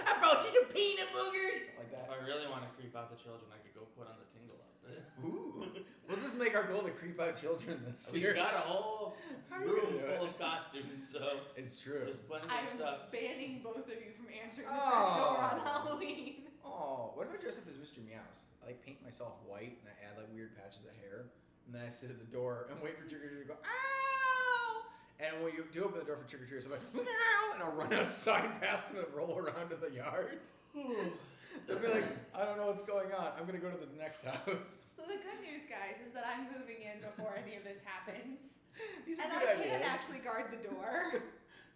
I brought you some peanut boogers." Like If that. I really want to creep out the children, I could go put on the tingle outfit. Ooh. We'll just make our goal to creep out children this We've year. got a whole How are you room gonna do full it? of costumes, so It's true. there's plenty of I'm stuff. banning both of you from answering the front door on Oh. Halloween. Oh, what if I dress up as Mr. Meows? I paint myself white and I add weird patches of hair, and then I sit at the door and wait for trick or treaters to go "Ow!" And when you do open the door for trick or treaters, I'm like "Meow!" and I'll run outside past them and roll around in the yard. They'll be like, "I don't know what's going on. I'm gonna go to the next house." So the good news, guys, is that I'm moving in before any of this happens, These are and good I ideas. can't actually guard the door.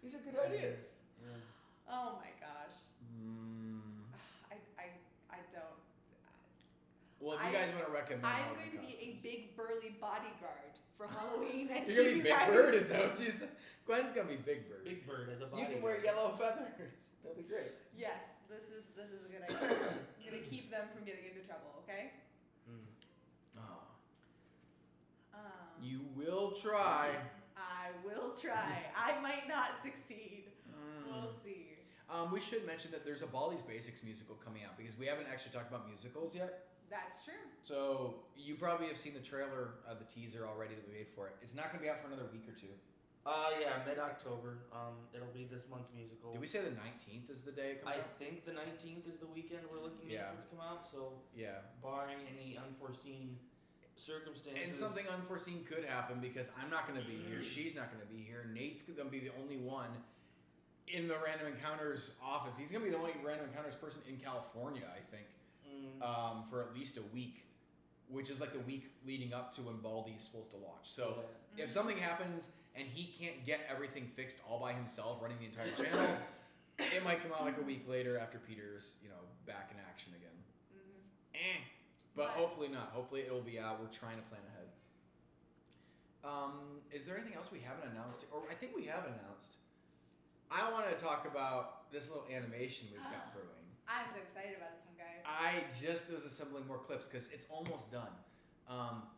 These are good ideas. Oh my gosh. Mm. I don't. Well, if you guys want to recommend, I'm Halloween going to be a costumes. big burly bodyguard for Halloween, and You're gonna be keep Big you guys. Bird, is that what you said? Gwen's gonna be Big Bird. Big Bird as a You bodyguard. can wear yellow feathers. That'll be great. Yes, this is a good idea. I'm gonna keep them from getting into trouble. Okay. Oh. Um, You will try. I will try. I might not succeed. Mm. We'll see. We should mention that there's a Baldi's Basics musical coming out because we haven't actually talked about musicals yet. That's true. So you probably have seen the trailer, the teaser already that we made for it. It's not going to be out for another week or two. Yeah, mid-October. It'll be this month's musical. Did we say the 19th is the day it comes I out? think the 19th is the weekend we're looking Yeah. at for it to come out. So, Yeah. barring any unforeseen circumstances. And something unforeseen could happen because I'm not going to be here. She's not going to be here. Nate's going to be the only one in the Random Encounters office. He's going to be the only Random Encounters person in California, I think, for at least a week, which is the week leading up to when Baldi's supposed to launch. So if something happens and he can't get everything fixed all by himself running the entire channel, it might come out a week later after Peter's, back in action again. Mm-hmm. But But- hopefully not. Hopefully it'll be out. We're trying to plan ahead. Is there anything else we haven't announced? Or I think we have announced. I want to talk about this little animation we've got brewing. I'm so excited about this one, guys. I just was assembling more clips because it's almost done.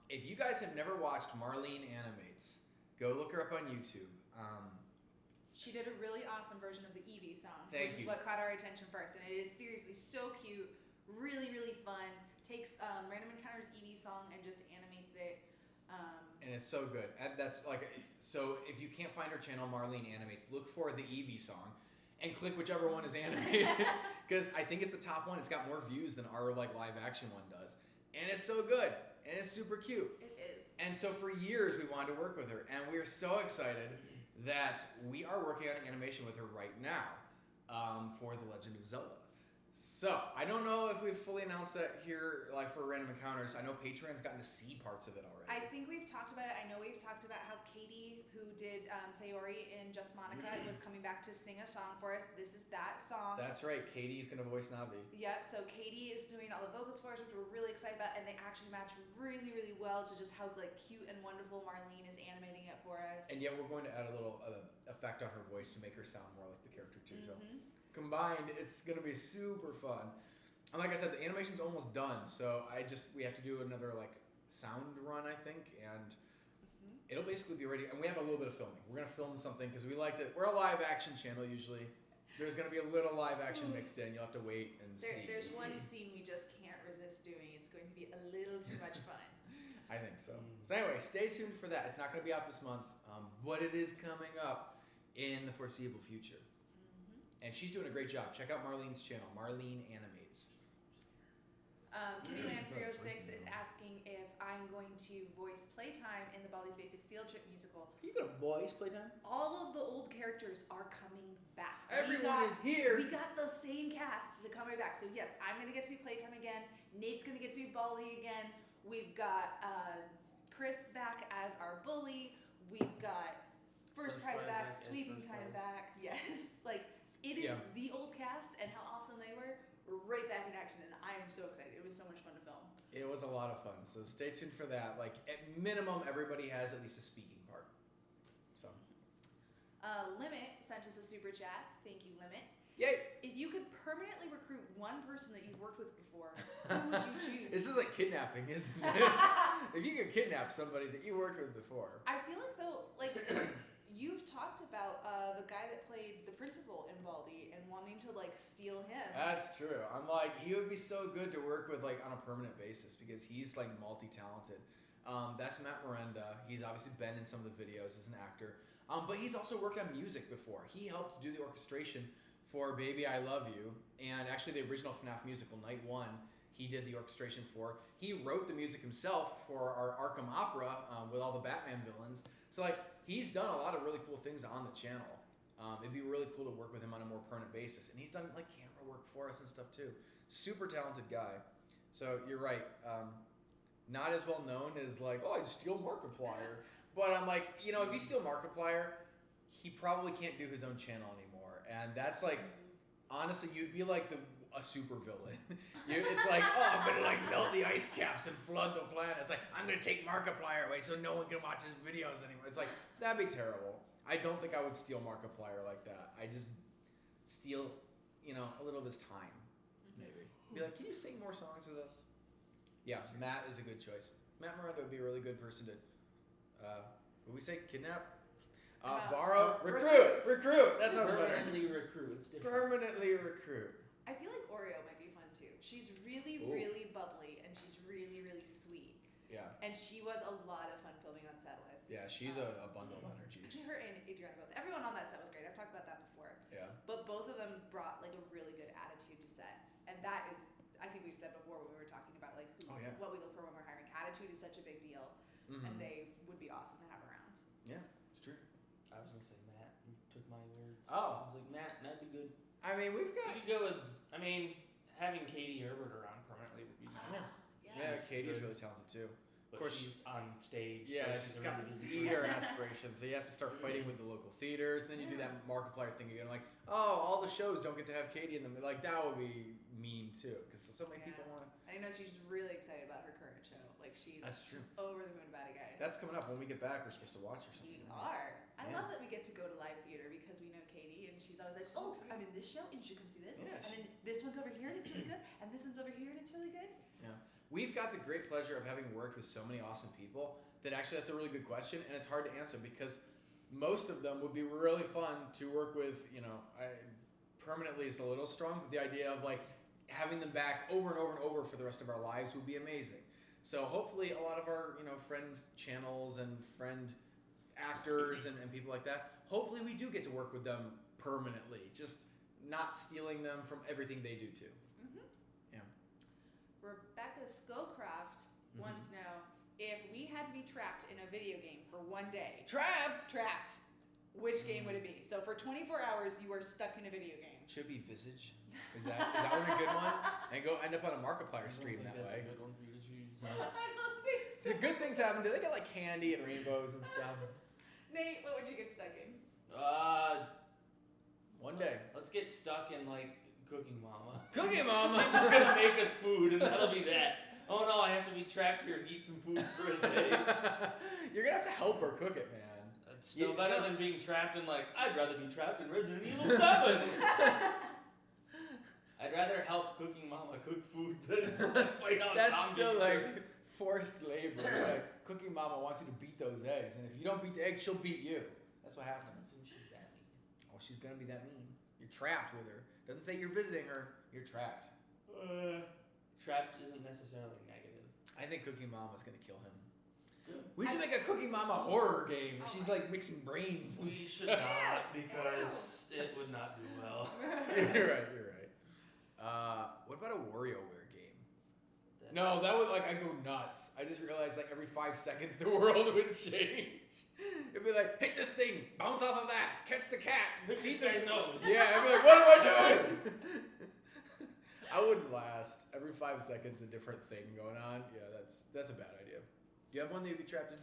If you guys have never watched Marlene Animates, go look her up on YouTube. She did a really awesome version of the Eevee song, Thank which is you. what caught our attention first, and it is seriously so cute, really really fun. Takes Random Encounters Eevee song and just animates it. And it's so good. And that's like, so if you can't find her channel, Marlene Animates, look for the Eevee song and click whichever one is animated. Because I think it's the top one. It's got more views than our like live action one does. And it's so good. And it's super cute. It is. And so for years we wanted to work with her. And we are so excited that we are working on an animation with her right now for The Legend of Zelda. So, I don't know if we've fully announced that here, like for Random Encounters. I know Patreon's gotten to see parts of it already. I think we've talked about it. I know we've talked about how Katie, who did Sayori in Just Monica, was coming back to sing a song for us. This is that song. That's right. Katie's gonna voice Navi. Yep, so Katie is doing all the vocals for us, which we're really excited about, and they actually match really, really well to just how like cute and wonderful Marlene is animating it for us. And yet we're going to add a little effect on her voice to make her sound more like the character too. So Mhm. combined, it's gonna be super fun. And like I said, the animation's almost done. So we have to do another like sound run, I think, and it'll basically be ready. And we have a little bit of filming. We're gonna film something because we like to. We're a live action channel usually. There's gonna be a little live action mixed in. You'll have to wait and see. There's one scene we just can't resist doing. It's going to be a little too much fun. I think so. So anyway, stay tuned for that. It's not going to be out this month, but it is coming up in the foreseeable future. And she's doing a great job. Check out Marlene's channel, Marlene Animates. KittyLand306 is asking if I'm going to voice Playtime in the Baldi's Basic Field Trip musical. You got a voice playtime? All of the old characters are coming back. Everyone is here. We got the same cast to come right back. So yes, I'm gonna get to be Playtime again. Nate's gonna get to be Baldi again. We've got Chris back as our bully. We've got First Prize back, Sweeping Time back. Yes, like it is the old cast and how awesome they were right back in action, and I am so excited. It was so much fun to film. It was a lot of fun. So stay tuned for that. Like at minimum, everybody has at least a speaking part. So. Limit sent us a super chat. Thank you, Limit. Yay! If you could permanently recruit one person that you've worked with before, who would you choose? This is like kidnapping, isn't it? If you could kidnap somebody that you worked with before. I feel like though, like you've talked about the guy that played the principal in Baldi and wanting to like steal him. That's true. I'm like, he would be so good to work with like on a permanent basis because he's like multi-talented. That's Matt Miranda. He's obviously been in some of the videos as an actor. But he's also worked on music before. He helped do the orchestration for Baby I Love You, and actually the original FNAF musical, Night One, he did the orchestration for. He wrote the music himself for our Arkham Opera with all the Batman villains. So like, he's done a lot of really cool things on the channel. It'd be really cool to work with him on a more permanent basis. And he's done like camera work for us and stuff too. Super talented guy. So you're right. Not as well known as like, oh, I'd steal Markiplier. But I'm like, you know, if you steal Markiplier, he probably can't do his own channel anymore. And that's like, honestly, you'd be like a super villain. It's like, oh, I'm gonna like melt the ice caps and flood the planet. It's like, I'm gonna take Markiplier away so no one can watch his videos anymore. It's like, that'd be terrible. I don't think I would steal Markiplier like that. I just steal, you know, a little of his time, maybe. Be like, can you sing more songs with us? Yeah, Matt is a good choice. Matt Miranda would be a really good person to, would we say kidnap? Borrow? Recruit! That sounds better. Permanently recruit. It's different. Permanently recruit. I feel like Oreo might be fun too. She's really, Ooh. really bubbly and she's really, really sweet. Yeah. And she was a lot of fun filming on set with. Yeah, she's a bundle of energy. Actually, her and Adriana both. Everyone on that set was great. I've talked about that before. Yeah. But both of them brought like a really good attitude to set, and that is, I think we've said before when we were talking about like what we look for when we're hiring. Attitude is such a big deal, and they would be awesome to have around. Yeah, it's true. I was gonna say Matt. You took my words. Oh. I was like, Matt'd be good. I mean, we've got. You could go with. I mean, having Katie Herbert around permanently would be nice. Yeah, Yes. Katie's good. really talented too. But Of course, she's on stage. Yeah, so she's a got really busy theater person. aspirations, so you have to start fighting with the local theaters. Then you do that Markiplier thing again, like, oh, all the shows don't get to have Katie in them. Like that would be mean too, because so many people want. I know she's really excited about her current show. Like she's That's true. just over the moon about it, guys. That's coming up when we get back. We're supposed to watch or something. We are. I Yeah. love that we get to go to live theater because we know Katie and she's always like, So oh, excited. I'm in this show and you should come see this. Yeah, And then this one's over here and it's really good. And this one's over here and it's really good. We've got the great pleasure of having worked with so many awesome people that actually that's a really good question, and it's hard to answer because most of them would be really fun to work with. Permanently is a little strong, but the idea of like having them back over and over and over for the rest of our lives would be amazing. So hopefully a lot of our friend channels and friend actors and people like that, hopefully we do get to work with them permanently, just not stealing them from everything they do too. Rebecca Scowcraft wants to know if we had to be trapped in a video game for one day. Trapped. Which game would it be? So for 24 hours, you are stuck in a video game. Should be Visage. Is that one a good one? And go end up on a Markiplier stream that way. That's a good one for you to choose. I don't think so. So good things happen. Do they get like candy and rainbows and stuff? Nate, what would you get stuck in? One day. Let's get stuck in like Cooking Mama. Cooking Mama. She's just gonna make us food, and that'll be that. Oh no, I have to be trapped here and eat some food for a day. You're gonna have to help her cook it, man. That's still Yeah, better so- than being trapped in like. I'd rather be trapped in Resident Evil 7. I'd rather help Cooking Mama cook food than fight out That's zombies. still like forced labor. Like Cooking Mama wants you to beat those eggs, and if you don't beat the eggs, she'll beat you. That's what I happens. don't think she's that mean. Oh, she's gonna be that mean. You're trapped with her. Doesn't say you're visiting her. You're trapped. Trapped isn't necessarily negative. I think Cooking Mama's gonna kill him. We should make a Cooking Mama horror game where she's like mixing brains. and We should stuff. not, because it would not do well. You're right. What about a WarioWare game? No, that would I'd go nuts. I just realized like every 5 seconds the world would change. It'd be like, hit this thing, bounce off of that, catch the cat, Pick this feed the guy's nose. Yeah, I'd be like, what am I doing? I wouldn't last. Every 5 seconds a different thing going on. Yeah, that's a bad idea. Do you have one that you'd be trapped in?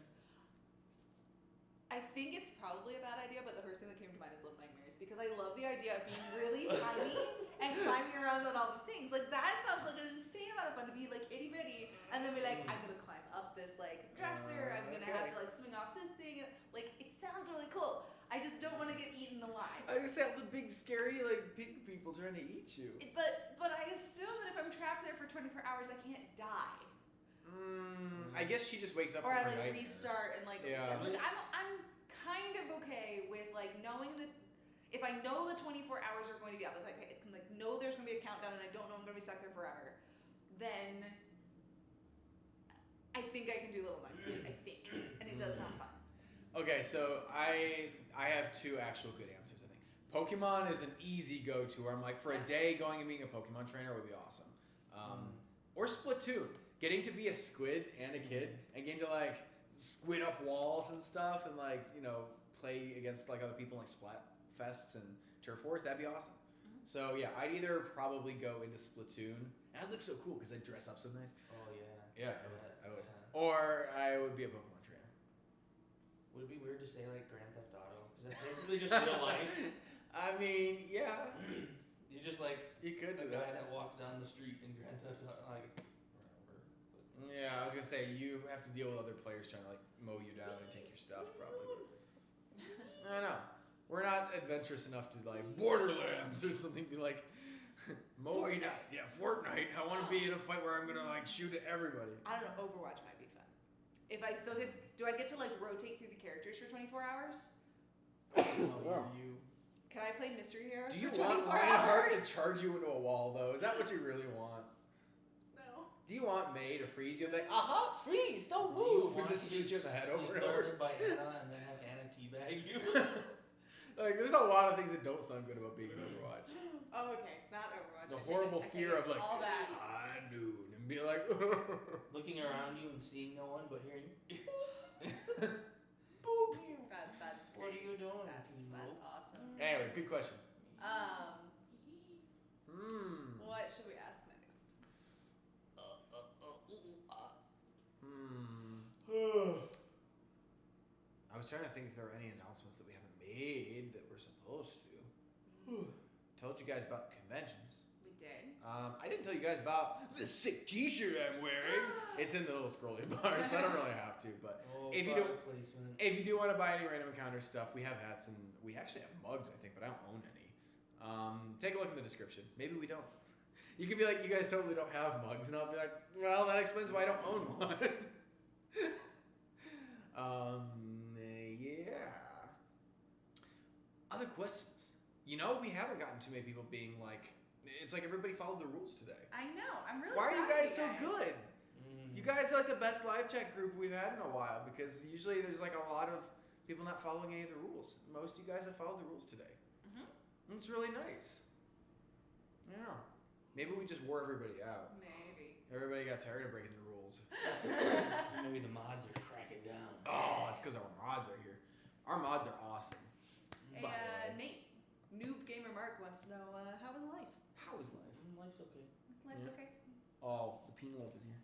I think it's probably a bad idea, but the first thing that came to mind is Little Nightmares, because I love the idea of being really tiny and climbing around on all the things. Like that sounds like an insane amount of fun to be like itty bitty and then be like, I'm gonna climb up this like dresser, I'm gonna have to like swing off this thing. Like it sounds really cool. I just don't want to get eaten alive. I was gonna say all the big scary like pig people trying to eat you. But I assume that if I'm trapped there for 24 hours, I can't die. I guess she just wakes up Or from I her like nightmare. restart and like Yeah. like I'm kind of okay with like knowing that if I know the 24 hours are going to be up, if I can like know there's gonna be a countdown and I don't know I'm gonna be stuck there forever, then I think I can do Little Nightmares. I think, and it does sound fun. Okay, so I have two actual good answers. I think Pokemon is an easy go-to. Where I'm like, for a day, going and being a Pokemon trainer would be awesome. Or Splatoon. Getting to be a squid and a kid and getting to like squid up walls and stuff and like play against like other people in like Splatfests and Turf Wars, that'd be awesome. So yeah, I'd either probably go into Splatoon, and I'd look so cool because I'd dress up so nice. Oh yeah. Yeah, I would. Or I would be a Pokemon trainer. Would it be weird to say like Grand Theft Auto? Because that's basically just real life. I mean, yeah, You're just like you could a do guy that. that walks down the street in Grand Theft Auto. Like, whatever. Yeah, I was gonna say you have to deal with other players trying to like mow you down and take your stuff, probably. I don't know. We're not adventurous enough to like Borderlands or something. Be like, mow me down. Yeah, Fortnite. I want to be in a fight where I'm gonna like shoot at everybody. I don't know. Overwatch might be fun. If I still get, do I get to like rotate through the characters for 24 hours? Oh, you. Can I play Mystery Heroes Do you for 24 want Reinhardt hours? to charge you into a wall though? Is that what you really want? No. Do you want May to freeze you? Like, aha, freeze, don't Do you move, and want just to shoot get you in the head over and over. started by Anna and then have Anna teabag you? Like, there's a lot of things that don't sound good about being in Overwatch. Oh, okay. Not Overwatch. The I take horrible it. fear of Okay, like, all it's that. high noon, and be like, Looking around you and seeing no one but hearing. boop. That's What are great. you doing? That's awesome. Anyway, good question. What should we ask next? I was trying to think if there were any announcements that we haven't made that we're supposed to. Told you guys about conventions. We did. I didn't tell you guys about the sick T-shirt I'm wearing. It's in the little scrolling bar, so I don't really have to. But if you don't, placement. if you do want to buy any Random Encounter stuff, we have hats and we actually have mugs, I think, but I don't own any. Take a look in the description. Maybe we don't. You could be like, you guys totally don't have mugs, and I'll be like, well, that explains why I don't own one. Yeah. Other questions? You know, we haven't gotten too many people being like, it's like everybody followed the rules today. I know. I'm really. Why are you proud of guys so good? You guys are like the best live chat group we've had in a while because usually there's like a lot of people not following any of the rules. Most of you guys have followed the rules today. It's really nice. Yeah. Maybe we just wore everybody out. Maybe. Everybody got tired of breaking the rules. Maybe the mods are cracking down. Oh, it's because our mods are here. Our mods are awesome. By the way. Nate, Noob Gamer Mark wants to know how was life? How is life? Life's okay. Life's Yeah. okay. Oh, the Penelope is here.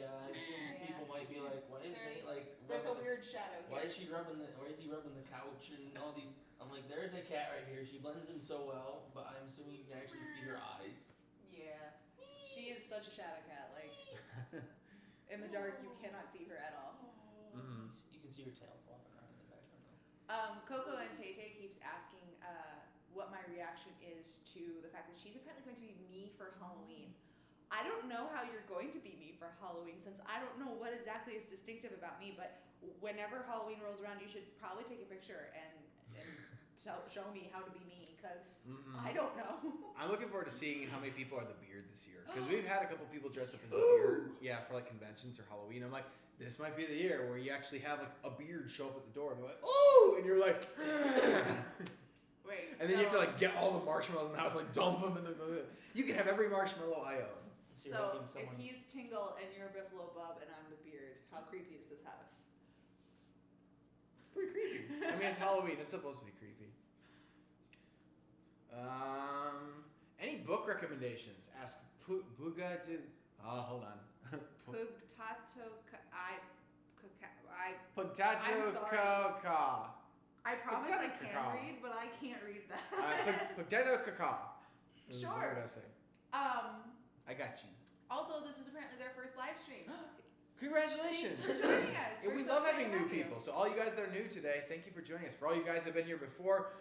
Yeah, I assume Yeah. people might be like, why is Nate like? There's a rubbing weird shadow Why here. is she rubbing the? Why is he rubbing the couch and all these? I'm like, there's a cat right here. She blends in so well, but I'm assuming you can actually see her eyes. Yeah. She is such a shadow cat. Like in the dark, you cannot see her at all. Mm-hmm. You can see her tail flopping around in the background though. Coco and Tay Tay keeps asking what my reaction is to the fact that she's apparently going to be me for Halloween. I don't know how you're going to be me for Halloween since I don't know what exactly is distinctive about me, but whenever Halloween rolls around, you should probably take a picture and show me how to be me because I don't know. I'm looking forward to seeing how many people are the beard this year because we've had a couple people dress up as the beard, yeah, for like conventions or Halloween. I'm like, this might be the year where you actually have like a beard show up at the door and be like, oh, and you're like, Wait. and then you have to like get all the marshmallows in the house, like dump them in the. You can have every marshmallow I own. So you're So hoping if someone. he's Tingle and you're Biffalo Bub and I'm the beard, how creepy is this house? Pretty creepy. I mean, it's Halloween. It's supposed to be creepy. Any book recommendations? Ask Puga to. Oh, hold on. Pugtato. Potato I'm sorry. caca. I promise I Potato can caca. read, but I can't read that. Potato caca. This is what Sure. I'm gonna say. I got you. Also, this is apparently their first live stream. Congratulations. Thanks for joining us. Yeah, We're we so love excited having to new have you. people. So all you guys that are new today, thank you for joining us. For all you guys that have been here before,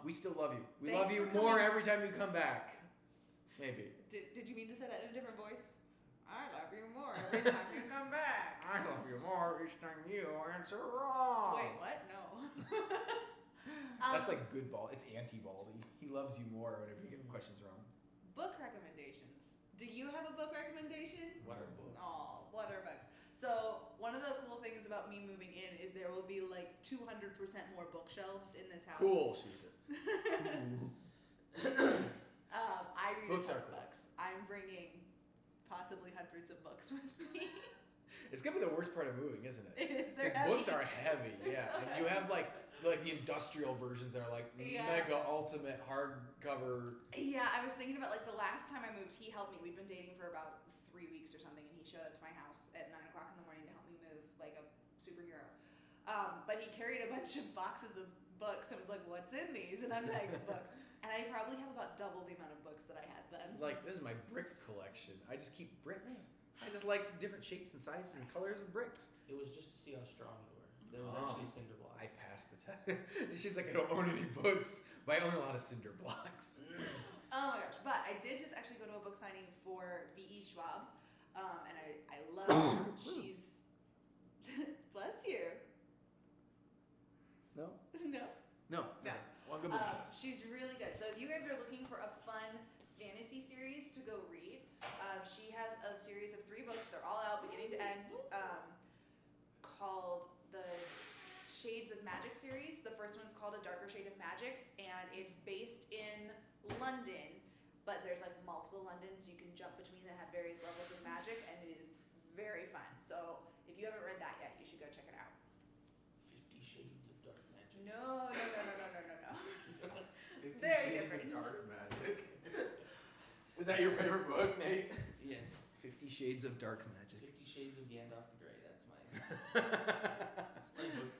we still love you. We Thanks love you for more coming. every time you come back. Maybe. Did you mean to say that in a different voice? I love you more every time you come back. I love you more each time you answer wrong. Wait, what? No. That's like good ball. It's anti-baldy. He loves you more whenever you get questions wrong. Book recommendations. Do you have a book recommendation? What are books? Oh, what are books? So one of the cool things about me moving in is there will be like 200% more bookshelves in this house. Cool, she said. I read Books a ton are of cool. books. I'm bringing possibly hundreds of books with me. It's gonna be the worst part of moving, isn't it? It is. They're Because books heavy. are heavy, yeah. so And you have like the industrial versions that are like Yeah. mega ultimate hardcover. Yeah, I was thinking about like the last time I moved, he helped me. We'd been dating for about 3 weeks or something, and he showed up to my house at 9 o'clock in the morning to help me move like a superhero. But he carried a bunch of boxes of books and was like, "What's in these?" And I'm like, "Books." And I probably have about double the amount of books that I had then. It's like, this is my brick collection. I just keep bricks. I just like different shapes and sizes and colors of bricks. It was just to see how strong you were. There was Oh. actually cinder blocks. I passed the test. She's like, I don't own any books, but I own a lot of cinder blocks. Oh my gosh! But I did just actually go to a book signing for V.E. Schwab, and I love. She's bless you. No? No. No. No. Well, good book. She's really good. So if you guys are looking for a fun fantasy series to go read, she has a series of 3 books. They're all out beginning to end, called the Shades of Magic series. The first one's called A Darker Shade of Magic, and it's based in London, but there's like multiple Londons you can jump between that have various levels of magic, and it is very fun. So if you haven't read that yet, you should go check it out. 50 Shades of Dark Magic. No. 50 very Shades different. of Dark Magic. Is that your favorite book, Nate? Yes. 50 Shades of Dark Magic. 50 Shades of Gandalf the Grey. That's my. That's my book.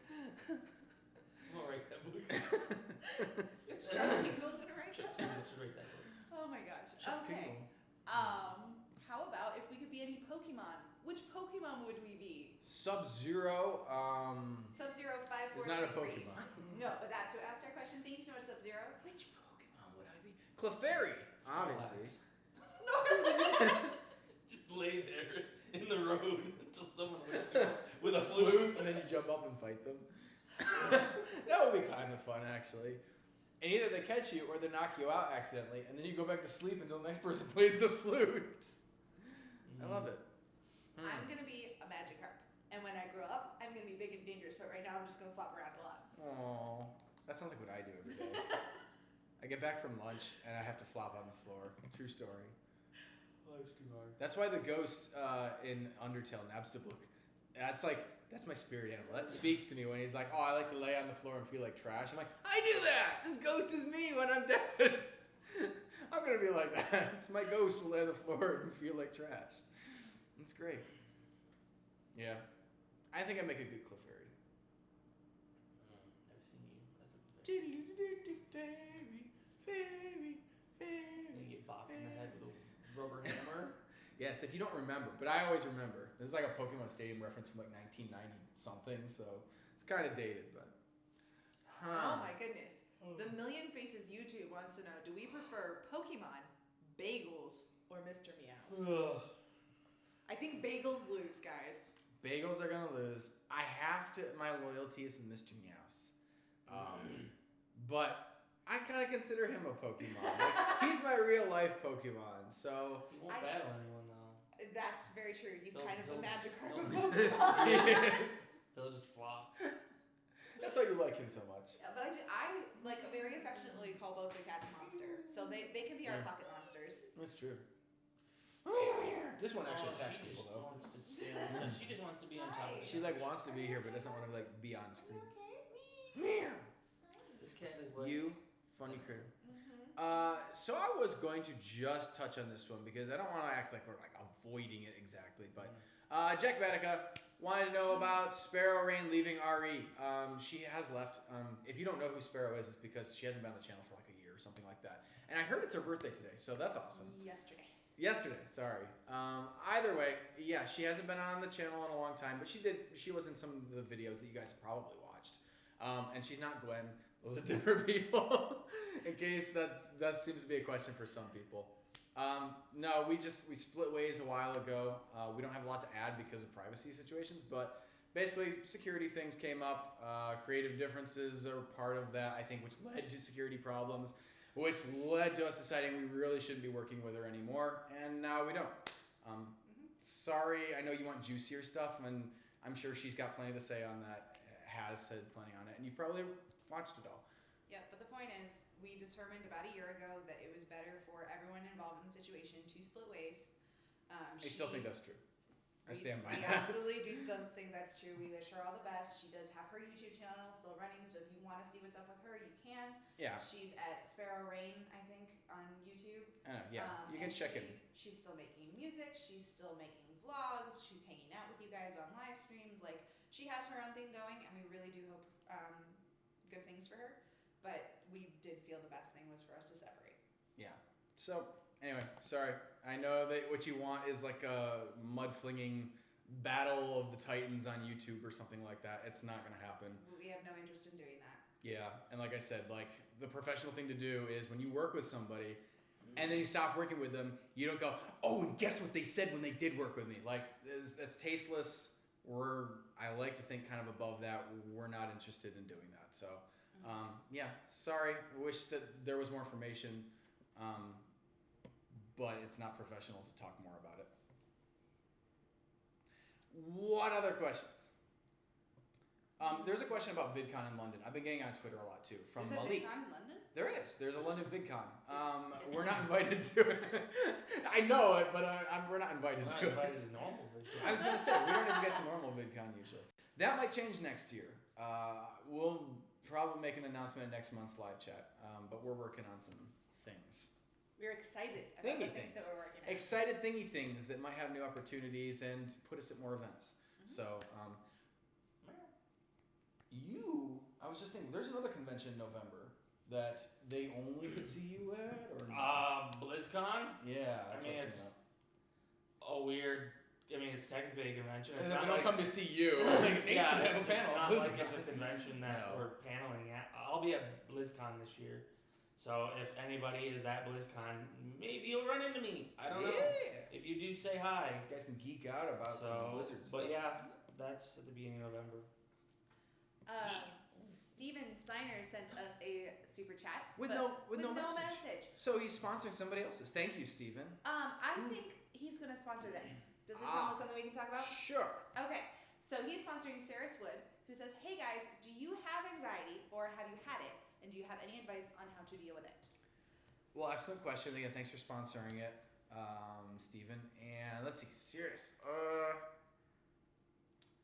I'm gonna write that book. It's Chuck Tingle gonna write Chuck that? Tingle should write that book. Oh my gosh. Chuck Okay. Tingle. How about if we could be any Pokemon? Which Pokemon would we be? Sub-Zero, Sub-Zero 543. is not a Pokemon. No, but that's who asked our question. Thank you so much, Sub-Zero. Which Pokemon would I be? Clefairy, obviously. Snorlax. Just lay there in the road until someone wakes you up with a flute. And then you jump up and fight them. That would be kind of fun, actually. And either they catch you or they knock you out accidentally, and then you go back to sleep until the next person plays the flute. I love it. I'm gonna be a magic carp, and when I grow up, I'm gonna be big and dangerous. But right now, I'm just gonna flop around a lot. Aww, that sounds like what I do every day. I get back from lunch and I have to flop on the floor. True story. Life's too hard. That's why the ghost in Undertale, Nabstablook, that's my spirit animal. That speaks to me when he's like, oh, I like to lay on the floor and feel like trash. I'm like, I do that! This ghost is me when I'm dead. I'm gonna be like that. My ghost will lay on the floor and feel like trash. That's great. Yeah. I think I make a good Cliff Fairy. I've seen you as a Fairy. You get bopped in the head with a rubber hammer. Yes, if you don't remember, but I always remember. This is like a Pokemon Stadium reference from like 1990 something, so it's kind of dated, but. Oh my goodness. The Million Faces YouTube wants to know, do we prefer Pokemon, Bagels, or Mr. Meows? I think Bagels lose, guys. Bagels are gonna lose. I have to. My loyalty is with Mr. Meows, but I kind of consider him a Pokemon. Like, he's my real life Pokemon, so. He won't battle anyone though. That's very true. He's kind of the he'll- Magikarp he'll- of Pokemon. He'll just flop. That's why you like him so much. Yeah, but I like very affectionately call both the cats Monster, so they can be our Yeah. pocket monsters. That's true. This one actually attacks she people just though. wants to stay on, she just wants to be on top of She it. like wants to be here, but doesn't want to like be on screen. This cat is like You funny critter. So I was going to just touch on this one because I don't want to act like we're like avoiding it exactly, but Jack Batica wanted to know about Sparrow Rain leaving RE. She has left. If you don't know who Sparrow is, it's because she hasn't been on the channel for like a year or something like that. And I heard it's her birthday today, so that's awesome. Yesterday, sorry. Either way, yeah, she hasn't been on the channel in a long time, but she was in some of the videos that you guys probably watched. And she's not Gwen. Those are different people. In case that seems to be a question for some people. No, we split ways a while ago. We don't have a lot to add because of privacy situations, but basically security things came up. Creative differences are part of that, I think, which led to security problems, which led to us deciding we really shouldn't be working with her anymore, and now we don't. Sorry, I know you want juicier stuff, and I'm sure she's got plenty to say on that, has said plenty on it, and you've probably watched it all. Yeah, but the point is, we determined about a year ago that it was better for everyone involved in the situation to split ways. I still think that's true. I stand by we that. absolutely do still think that's true. We wish her all the best. She does have her YouTube channel still running, so if you want to see what's up with her, you can. Yeah, She's at Sparrow Rain, I think, on YouTube. I know, yeah, you can and check it. She's still making music. She's still making vlogs. She's hanging out with you guys on live streams. Like, she has her own thing going, and we really do hope good things for her. But we did feel the best thing was for us to separate. Yeah. So anyway, sorry. I know that what you want is like a mud flinging battle of the Titans on YouTube or something like that. It's not gonna happen. We have no interest in doing that. Yeah, and like I said, like the professional thing to do is when you work with somebody and then you stop working with them, you don't go, oh, and guess what they said when they did work with me. Like that's tasteless. I like to think kind of above that. We're not interested in doing that. So yeah, sorry. Wish that there was more information, but it's not professional to talk more about it. What other questions? There's a question about VidCon in London. I've been getting on Twitter a lot too from Is it Malik. VidCon in London? There is. There's a London VidCon. We're not invited to it. I know it, but we're not invited We're not to invited it. to normal I was gonna say we don't even get to normal VidCon usually. That might change next year. We'll probably make an announcement in next month's live chat, but we're working on some things. We're excited about Thingy the things that things. we're working on. Excited thingy things that might have new opportunities and put us at more events. So, I was just thinking, there's another convention in November that they only could see you at, or BlizzCon? yeah, I that's mean, what it's thinking a weird. I mean, it's technically a convention. of. It's And not they don't like, come to see you. Like, Nate's yeah, gonna have it's a panel. not on like it's a BlizzCon. convention that No. we're paneling at. I'll be at BlizzCon this year, so if anybody is at BlizzCon, maybe you'll run into me. I don't know. Yeah. If you do, say hi. You guys can geek out about some So, Blizzard but stuff. yeah, that's at the beginning of November. Steven Steiner sent us a super chat With but no no message. message. So he's sponsoring somebody else's. Thank you, Steven. I think he's gonna sponsor this. Does this Ah. sound like something we can talk about? Sure. Okay, so he's sponsoring Saris Wood, who says, "Hey guys, do you have anxiety or have you had it? And do you have any advice on how to deal with it?" Well, excellent question. Again, thanks for sponsoring it, Steven. And let's see, serious.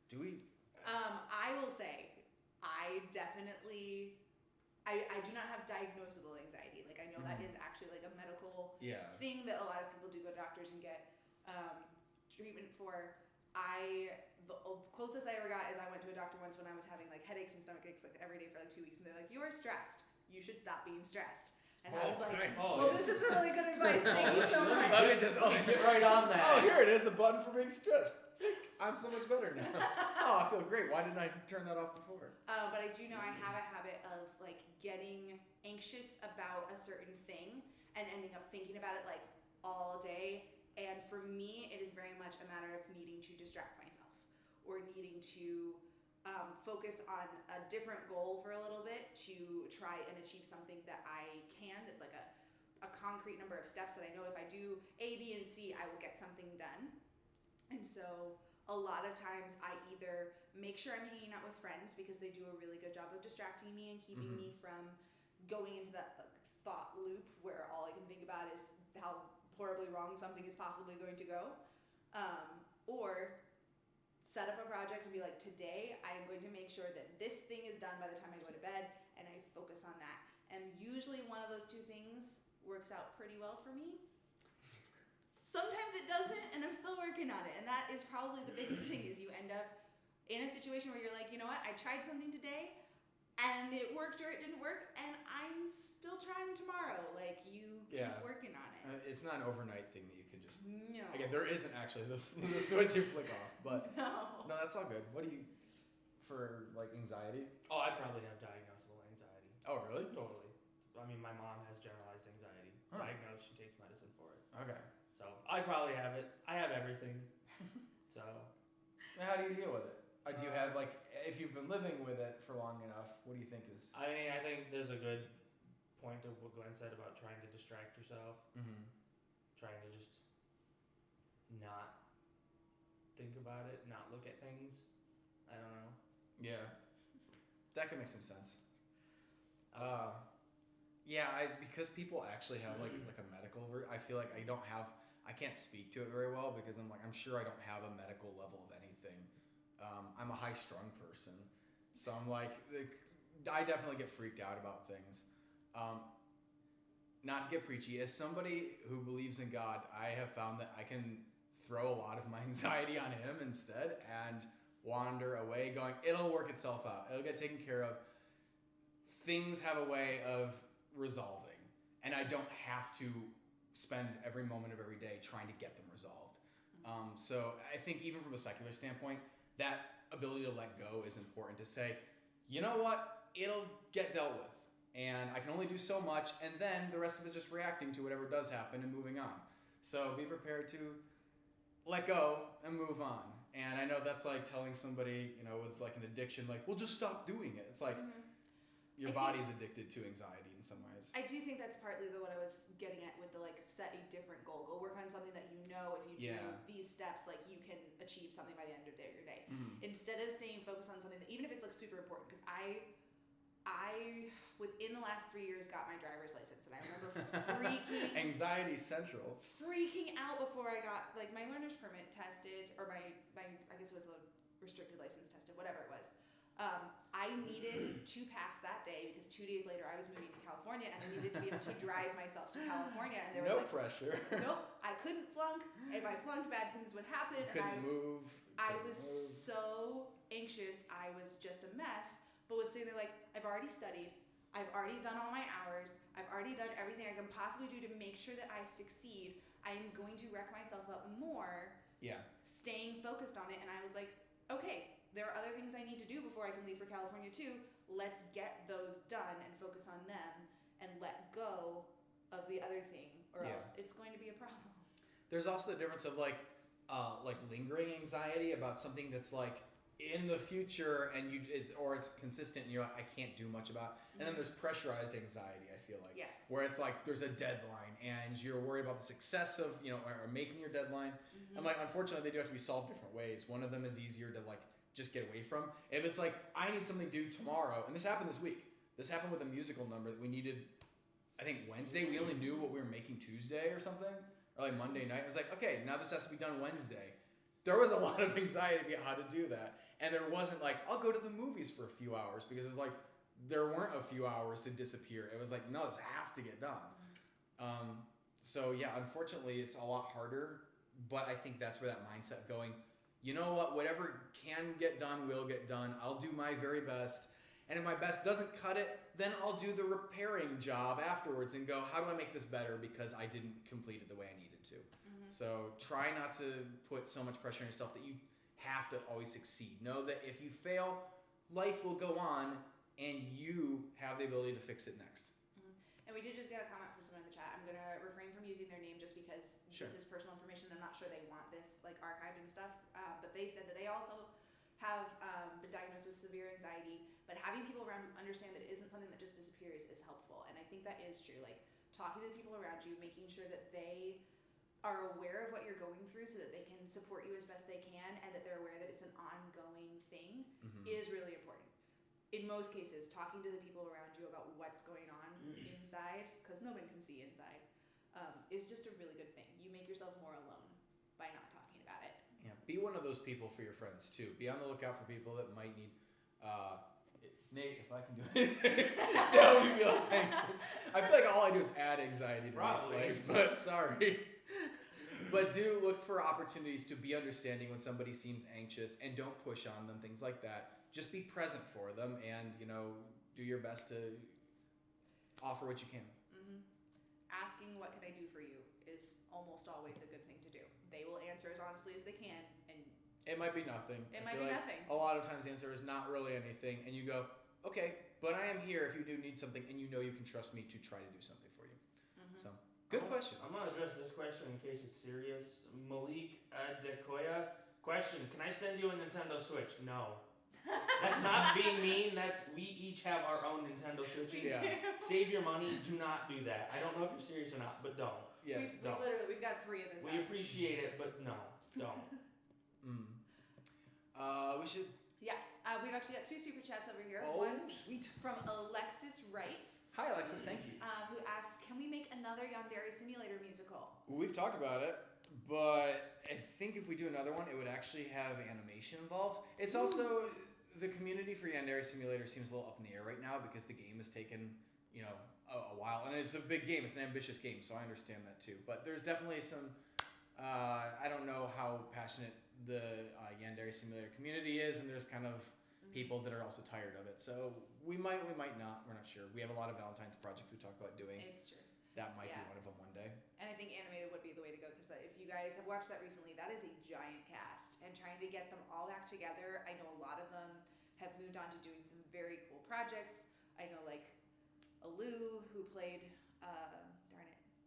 Do we? I will say, I definitely, I do not have diagnosable anxiety. Like I know that is actually like a medical Yeah. thing that a lot of people do go to doctors and get treatment for. The closest I ever got is I went to a doctor once when I was having like headaches and stomach aches like every day for like 2 weeks, and they're like, "You are stressed. You should stop being stressed." And I was like, thanks. "Oh, this is really good advice. Thank you so much." Let me just Get right on that. Oh, here it is, the button for being stressed. I'm so much better now. Oh, I feel great. Why didn't I turn that off before? But I do know I have a habit of like getting anxious about a certain thing and ending up thinking about it like all day. And for me, it is very much a matter of needing to distract myself or needing to focus on a different goal for a little bit to try and achieve something that I can. That's like a concrete number of steps that I know if I do A, B, and C, I will get something done. And so a lot of times I either make sure I'm hanging out with friends because they do a really good job of distracting me and keeping me from going into that like, thought loop where all I can think about is how horribly wrong something is possibly going to go. Or set up a project and be like, today I am going to make sure that this thing is done by the time I go to bed, and I focus on that. And usually one of those two things works out pretty well for me. Sometimes it doesn't, and I'm still working on it. And that is probably the biggest thing is you end up in a situation where you're like, you know what, I tried something today and it worked or it didn't work, and I'm still trying tomorrow. Like you keep working on it. It's not an overnight thing that you can just. No. Again, there isn't actually the switch you flick off, but No. no, that's all good. What do you for like anxiety? Oh, I probably have diagnosable anxiety. Oh, really? Totally. I mean, my mom has generalized anxiety. Huh. Diagnosed, she takes medicine for it. Okay. So I probably have it. I have everything. So. Now, how do you deal with it? Do you have like, if you've been living with it for long enough, what do you think is? I mean, I think there's a good point of what Gwen said about trying to distract yourself, trying to just not think about it, not look at things. I don't know. Yeah, that can make some sense. Because people actually have like a medical. I feel like I can't speak to it very well because I'm sure I don't have a medical level of anything. I'm a high strung person, so I'm like I definitely get freaked out about things. Not to get preachy, as somebody who believes in God, I have found that I can throw a lot of my anxiety on Him instead and wander away going, it'll work itself out. It'll get taken care of. Things have a way of resolving, and I don't have to spend every moment of every day trying to get them resolved. So I think even from a secular standpoint, that ability to let go is important, to say, you know what, it'll get dealt with. And I can only do so much, and then the rest of it is just reacting to whatever does happen and moving on. So be prepared to let go and move on. And I know that's like telling somebody, with like an addiction, like, well, just stop doing it. It's like your body's addicted to anxiety in some ways. I do think that's partly what I was getting at with the like set a different goal. Go work on something that if you do these steps, like you can achieve something by the end of your day. Instead of staying focused on something that, even if it's like super important, because I within the last 3 years got my driver's license, and I remember Anxiety central. freaking out before I got like my learner's permit tested, or my I guess it was the restricted license tested, whatever it was. I needed to pass that day because 2 days later I was moving to California, and I needed to be able to drive myself to California, and there was pressure. Nope, I couldn't flunk. If I flunked, bad things would happen. Couldn't move. I was so anxious. I was just a mess. But was sitting there like, I've already studied. I've already done all my hours. I've already done everything I can possibly do to make sure that I succeed. I am going to wreck myself up more. Yeah. Staying focused on it. And I was like, okay, there are other things I need to do before I can leave for California too. Let's get those done and focus on them and let go of the other thing, or else it's going to be a problem. There's also the difference of like lingering anxiety about something that's like in the future, and it's consistent, and you're like, I can't do much about it. And then there's pressurized anxiety, I feel like. Yes. Where it's like there's a deadline, and you're worried about the success of, or making your deadline. I'm like, unfortunately, they do have to be solved different ways. One of them is easier to like just get away from. If it's like, I need something due tomorrow, and this happened this week. This happened with a musical number that we needed, I think Wednesday. We only knew what we were making Tuesday or something, or like Monday night. I was like, okay, now this has to be done Wednesday. There was a lot of anxiety about how to do that. And there wasn't like, I'll go to the movies for a few hours, because it was like, there weren't a few hours to disappear. It was like, no, this has to get done. So yeah, unfortunately, it's a lot harder, but I think that's where that mindset going, you know what, whatever can get done will get done. I'll do my very best. And if my best doesn't cut it, then I'll do the repairing job afterwards and go, how do I make this better because I didn't complete it the way I needed to? So try not to put so much pressure on yourself that you have to always succeed. Know that if you fail, life will go on and you have the ability to fix it next. And we did just get a comment from someone in the chat. I'm going to refrain from using their name just because this is personal information. I'm not sure they want this like archived and stuff. But they said that they also have been diagnosed with severe anxiety, but having people around who understand that it isn't something that just disappears is helpful. And I think that is true. Like talking to the people around you, making sure that they are aware of what you're going through so that they can support you as best they can, and that they're aware that it's an ongoing thing is really important. In most cases, talking to the people around you about what's going on inside, because no one can see inside, is just a really good thing. You make yourself more alone by not talking about it. Yeah, be one of those people for your friends too. Be on the lookout for people that might need. Nate, if I can do it, to help you feel less anxious. I feel like all I do is add anxiety to my life, but sorry. But do look for opportunities to be understanding when somebody seems anxious, and don't push on them, things like that. Just be present for them, and do your best to offer what you can. Asking what can I do for you is almost always a good thing to do. They will answer as honestly as they can, and it might be nothing. It might be nothing. A lot of times the answer is not really anything, and you go, okay, but I am here if you do need something, and you can trust me to try to do something for you. So. Good question. I'm going to address this question in case it's serious. Malik Dekoya. Question, can I send you a Nintendo Switch? No. That's not being mean. We each have our own Nintendo Switches. Yeah. Save your money. Do not do that. I don't know if you're serious or not, but don't. Yes. We've got 3 in this house. We appreciate it, but no. Don't. We should... Yes. We've actually got 2 super chats over here. Oh, One sweet. from Alexis Wright. Hi, Alexis. Thank you. Who asked, can we make another Yandere Simulator musical? We've talked about it, but I think if we do another one, it would actually have animation involved. It's also... The community for Yandere Simulator seems a little up in the air right now because the game has taken, a while. And it's a big game. It's an ambitious game, so I understand that too. But there's definitely some... I don't know how passionate the Yandere Simulator community is, and there's kind of people that are also tired of it. So we might not. We're not sure. We have a lot of Valentine's projects we talk about doing. It's true. That might be one of them one day. And I think animated would be the way to go, because if you guys have watched that recently, that is a giant cast. And trying to get them all back together, I know a lot of them have moved on to doing some very cool projects. I know like Alu, who played,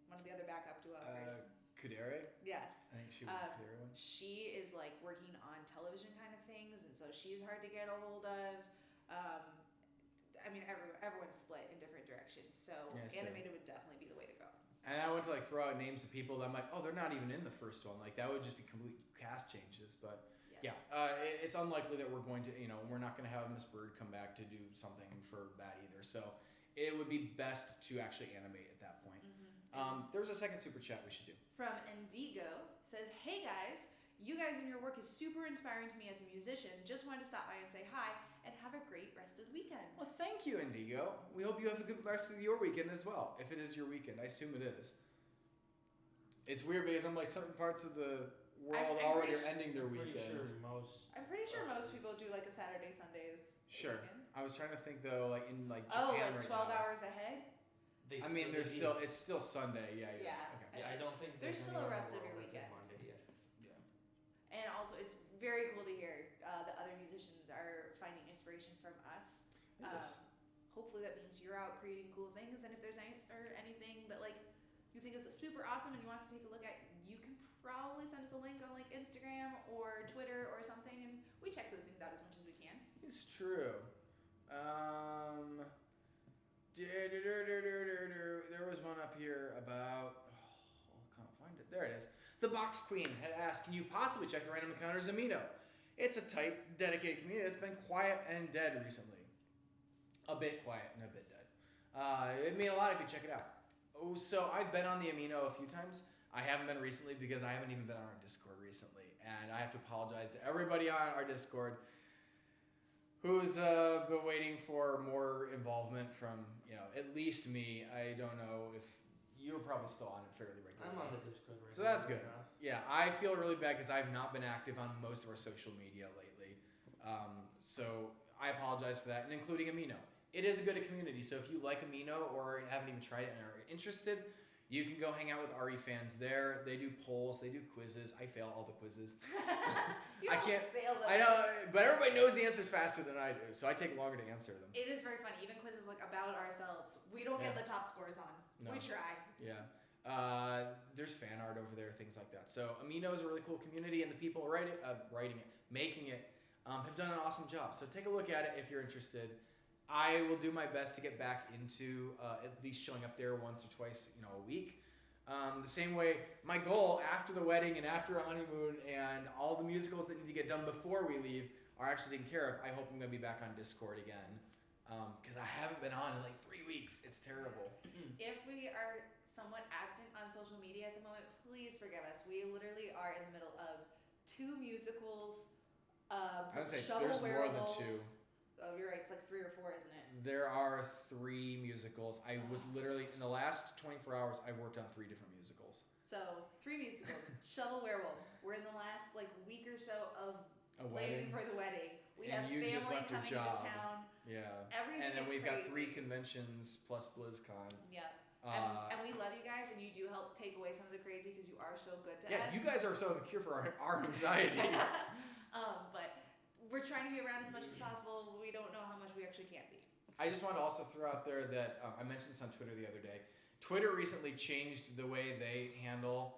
one of the other backup duos. Kudere? Yes. I think she was the Kudere one. She is like working on television kind of things, and so she's hard to get a hold of. Everyone's split in different directions, so animated would definitely be the way to go. And I went to throw out names of people that I'm like, oh, they're not even in the first one. Like that would just be complete cast changes. But it's unlikely that we're going to, we're not going to have Miss Bird come back to do something for that either. So it would be best to actually animate at that point. There's a second super chat we should do. From Indigo, says, hey guys, you guys and your work is super inspiring to me as a musician. Just wanted to stop by and say hi, and have a great rest of the weekend. Well, thank you, Indigo. We hope you have a good rest of your weekend as well. If it is your weekend, I assume it is. It's weird because I'm like, certain parts of the world already are ending their weekend. I'm pretty sure most people do like a Saturday, Sundays. Sure. Weekend. I was trying to think though, like in Japan like 12 hours ahead? It's still Sunday. Yeah. Okay. Yeah, I don't think there's still a rest of your weekend. Monday yet. Yeah. And also, it's very cool to hear that other musicians are finding inspiration from us. Yes. Hopefully that means you're out creating cool things, and if there's anything that you think is super awesome and you want us to take a look at, you can probably send us a link on Instagram or Twitter or something, and we check those things out as It's true. There was one up here about. Oh, I can't find it. There it is. The Box Queen had asked, "Can you possibly check the Random Encounters Amino? It's a tight, dedicated community that's been quiet and dead recently. A bit quiet and a bit dead. It'd mean a lot if you check it out. Oh, so I've been on the Amino a few times. I haven't been recently because I haven't even been on our Discord recently, and I have to apologize to everybody on our Discord who's been waiting for more involvement from, at least me. I don't know if you're probably still on it fairly regularly. I'm on the Discord right now. So that's good. Enough. Yeah, I feel really bad because I've not been active on most of our social media lately. So I apologize for that, and including Amino. It is a good community, so if you like Amino or haven't even tried it and are interested, you can go hang out with RE fans there. They do polls, they do quizzes. I fail all the quizzes. You I don't can't- fail those. I know, but everybody knows the answers faster than I do, so I take longer to answer them. It is very funny. Even quizzes like about ourselves, we don't get Yeah. the top scores on. No. We try. Yeah. There's fan art over there, things like that. So Amino is a really cool community, and the people making it, have done an awesome job. So take a look at it if you're interested. I will do my best to get back into at least showing up there once or twice, a week. The same way, my goal after the wedding and after a honeymoon and all the musicals that need to get done before we leave are actually taken care of. I hope I'm going to be back on Discord again because I haven't been on in like 3 weeks. It's terrible. If we are somewhat absent on social media at the moment, please forgive us. We literally are in the middle of 2 musicals. I would say Shovel there's more than Werewolf. 2. Oh, you're right. It's like 3 or 4, isn't it? There are 3 musicals. I was literally, in the last 24 hours, I worked on 3 different musicals. So 3 musicals. Shovel Werewolf. We're in the last week or so of A planning wedding. for the wedding. We And have you just family left your coming job. into town. Yeah. Everything And then is we've crazy. got 3 conventions plus BlizzCon. Yeah. Uh, And we love you guys, and you do help take away some of the crazy because you are so good to yeah, us. you guys are so the cure for our anxiety. But we're trying to be around as much as possible. We don't know how much we actually can be. I just want to also throw out there that I mentioned this on Twitter the other day. Twitter recently changed the way they handle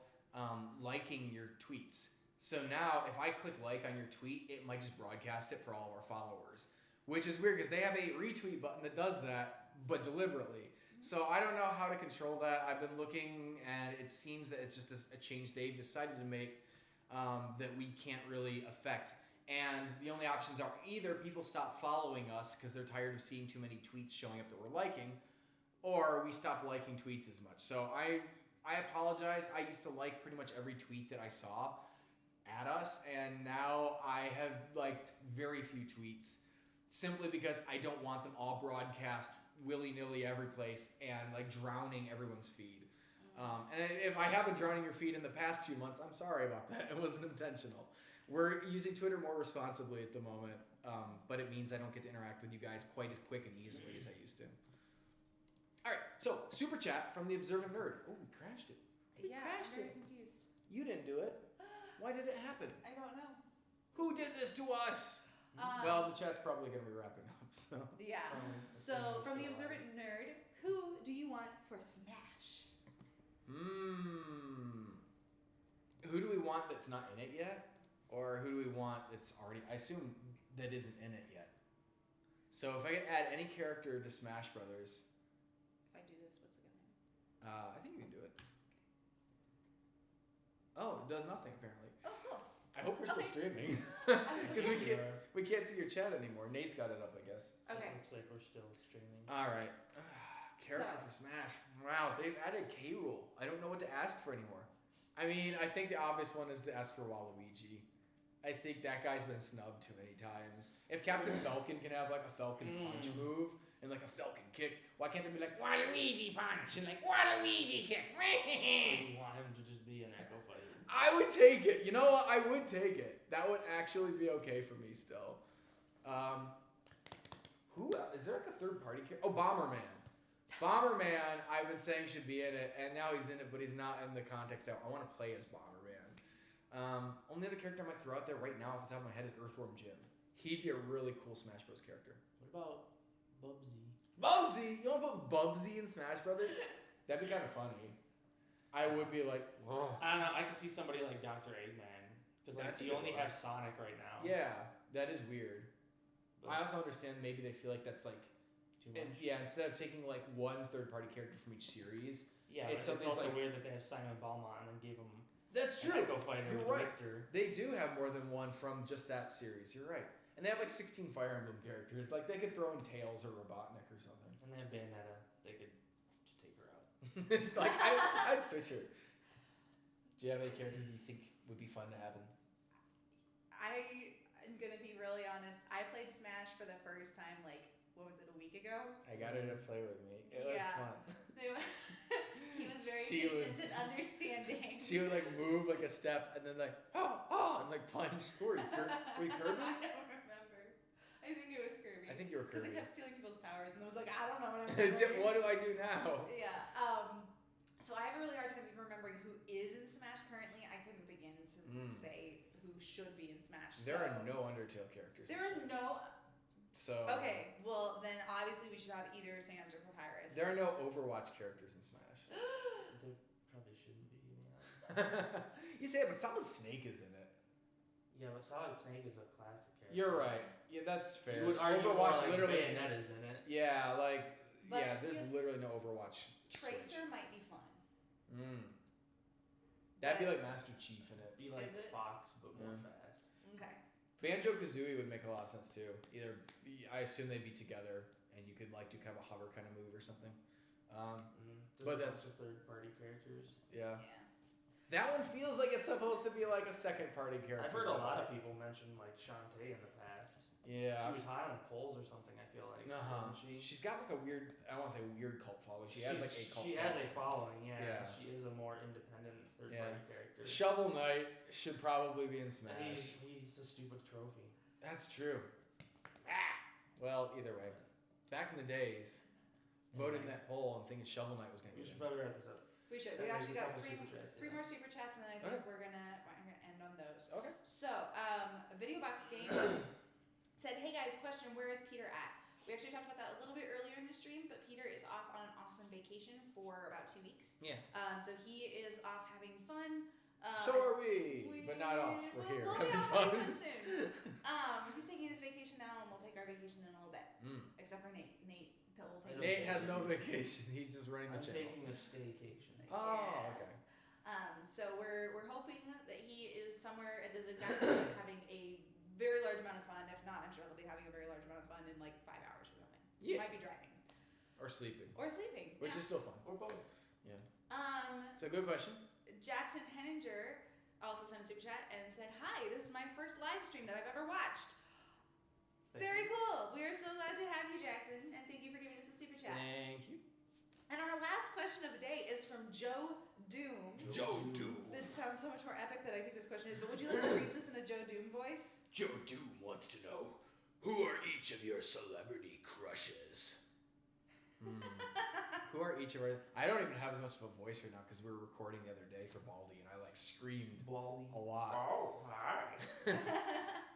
liking your tweets. So now, if I click like on your tweet, it might just broadcast it for all of our followers, which is weird because they have a retweet button that does that, but deliberately. So I don't know how to control that. I've been looking, and it seems that it's just a change they've decided to make that we can't really affect. And the only options are either people stop following us because they're tired of seeing too many tweets showing up that we're liking, or we stop liking tweets as much. So I apologize. I used to like pretty much every tweet that I saw at us, and now I have liked very few tweets simply because I don't want them all broadcast willy-nilly every place and drowning everyone's feed. And if I have been drowning your feed in the past few months, I'm sorry about that. It wasn't intentional. We're using Twitter more responsibly at the moment, but it means I don't get to interact with you guys quite as quick and easily as I used to. All right, so super chat from the Observant Nerd. Oh, we crashed it. Yeah, I'm crashed very it. confused. You didn't do it. Why did it happen? I don't know. Who did this to us? Well, the chat's probably going to be wrapping up, so. Yeah. So, from the Observant Nerd, who do you want for Smash? Who do we want that's not in it yet? Or who do we want that's already, I assume that isn't in it yet. So if I could add any character to Smash Brothers, If I do this, what's it gonna do? I think you can do it. Oh, it does nothing apparently. Oh, cool. I hope we're still Okay. streaming. I was Because like, we can't see your chat anymore. Nate's got it up, I guess. okay. Looks like we're still streaming. All right. Character for Smash. Wow, they've added K. Rool. I don't know what to ask for anymore. I mean, I think the obvious one is to ask for Waluigi. I think that guy's been snubbed too many times. If Captain Falcon can have a Falcon punch move and a Falcon kick, why can't they be Waluigi punch and Waluigi kick? So you want him to just be an Echo Fighter? I would take it. You know what? I would take it. That would actually be okay for me still. Who else? Is there a third party character? Oh, Bomberman. Bomberman, I've been saying should be in it, and now he's in it, but he's not in the context. I want to play as Bomberman. Only other character I might throw out there right now off the top of my head is Earthworm Jim. He'd be a really cool Smash Bros. Character. What about Bubsy? Bubsy! You want to put Bubsy in Smash Brothers? That'd be kind of funny. I would be like, whoa. I don't know. I could see somebody like Dr. Eggman. Because That's a you good only one. have Sonic right now. Yeah, that is weird. I also understand maybe they feel like that's like, too much. and yeah, instead of taking like one third-party character from each series, Yeah, it's it's something also like- weird that they have Simon Belmont and then gave him that's an Echo Fighter You're with right. Victor. They do have more than one from just that series. You're right, and they have like 16 Fire Emblem characters. Like they could throw in Tails or Robotnik or something. And they have Bayonetta. They could just take her out. Like I'd switch her. Do you have any characters that you think would be fun to have in? I'm gonna be really honest. I played Smash for the first time, like, what was it, a week ago? I got her to play with me. It was Yeah. fun. He was very She patient was- and understanding. She would like move like a step and then like and like punch. Were you I Kirby? don't remember. I think it was Kirby. I think you were Because Kirby. I kept stealing people's powers, and I was like, I don't know what I'm doing. What do I do now? Yeah. So I have a really hard time even remembering who is in Smash currently. I couldn't begin to say who should be in Smash. There are so- no Undertale characters. There are no. So Okay, well then obviously we should have either Sans or Papyrus. There are no Overwatch characters in Smash. There probably shouldn't be. To be honest. You say it, but Solid Snake is in it. Yeah, but Solid Snake is a classic character. You're right. Yeah, that's fair. You would argue Overwatch more like literally. Bayonetta's in it. Yeah, like But yeah. There's yeah. literally no Overwatch. Tracer might be fun. That'd be like Master Chief in it. Be like Is it? Fox, but more Yeah. fast. Okay. Banjo Kazooie would make a lot of sense too. Either I assume they'd be together, and you could like do kind of a hover kind of move or something. But that's- the third-party characters. Yeah. Yeah. That one feels like it's supposed to be like a second party character. I've heard a lot of people mention like Shantae in the past. Yeah. She was high on the polls or something. I feel like, Uh-huh. wasn't she? She's got like a weird, I don't want to say weird cult following. She has like a cult She following. has a following. Yeah. Yeah. She is a more independent third-party character. Shovel Knight should probably be in Smash. He's a stupid trophy. That's true. Well, either way. Back in the days, voted in that poll and thinking Shovel Knight was going to We get should in. probably wrap this up. We should. That We makes actually a got couple three super chats, more yeah. super chats, and then I think we're gonna end on those. Okay. So, Video Box Game said, "Hey guys, question: Where is Peter at?" We actually talked about that a little bit earlier in the stream, but Peter is off on an awesome vacation for about 2 weeks. Yeah. So he is off having fun. So are we, but not off. We're here We'll be having off fun. pretty soon. He's taking his vacation now, and we'll take our vacation in a little bit. Except for Nate. Nate will take. Nate has no vacation. He's just running the I'm channel. taking a staycation. Oh, Yeah. okay. So we're hoping that he is somewhere at this exact moment having a very large amount of fun. If not, I'm sure he'll be having a very large amount of fun in like 5 hours or something. He Yeah. might be driving Or sleeping, or sleeping. which yeah. is still fun. Or both. So good question. Jackson Henninger also sent a super chat and said, "Hi, this is my first live stream that I've ever watched. Very cool. We are so glad to have you, Jackson, and thank you for giving us a super chat." Thank you. And our last question of the day is from Joe Doom. Joe Doom. This sounds so much more epic than I think this question is, but would you like to read this in a Joe Doom voice? Joe Doom wants to know, who are each of your celebrity crushes? Who are each of our... I don't even have as much of a voice right now because we were recording the other day for Baldy and I like screamed Wally. a lot. Oh, hi.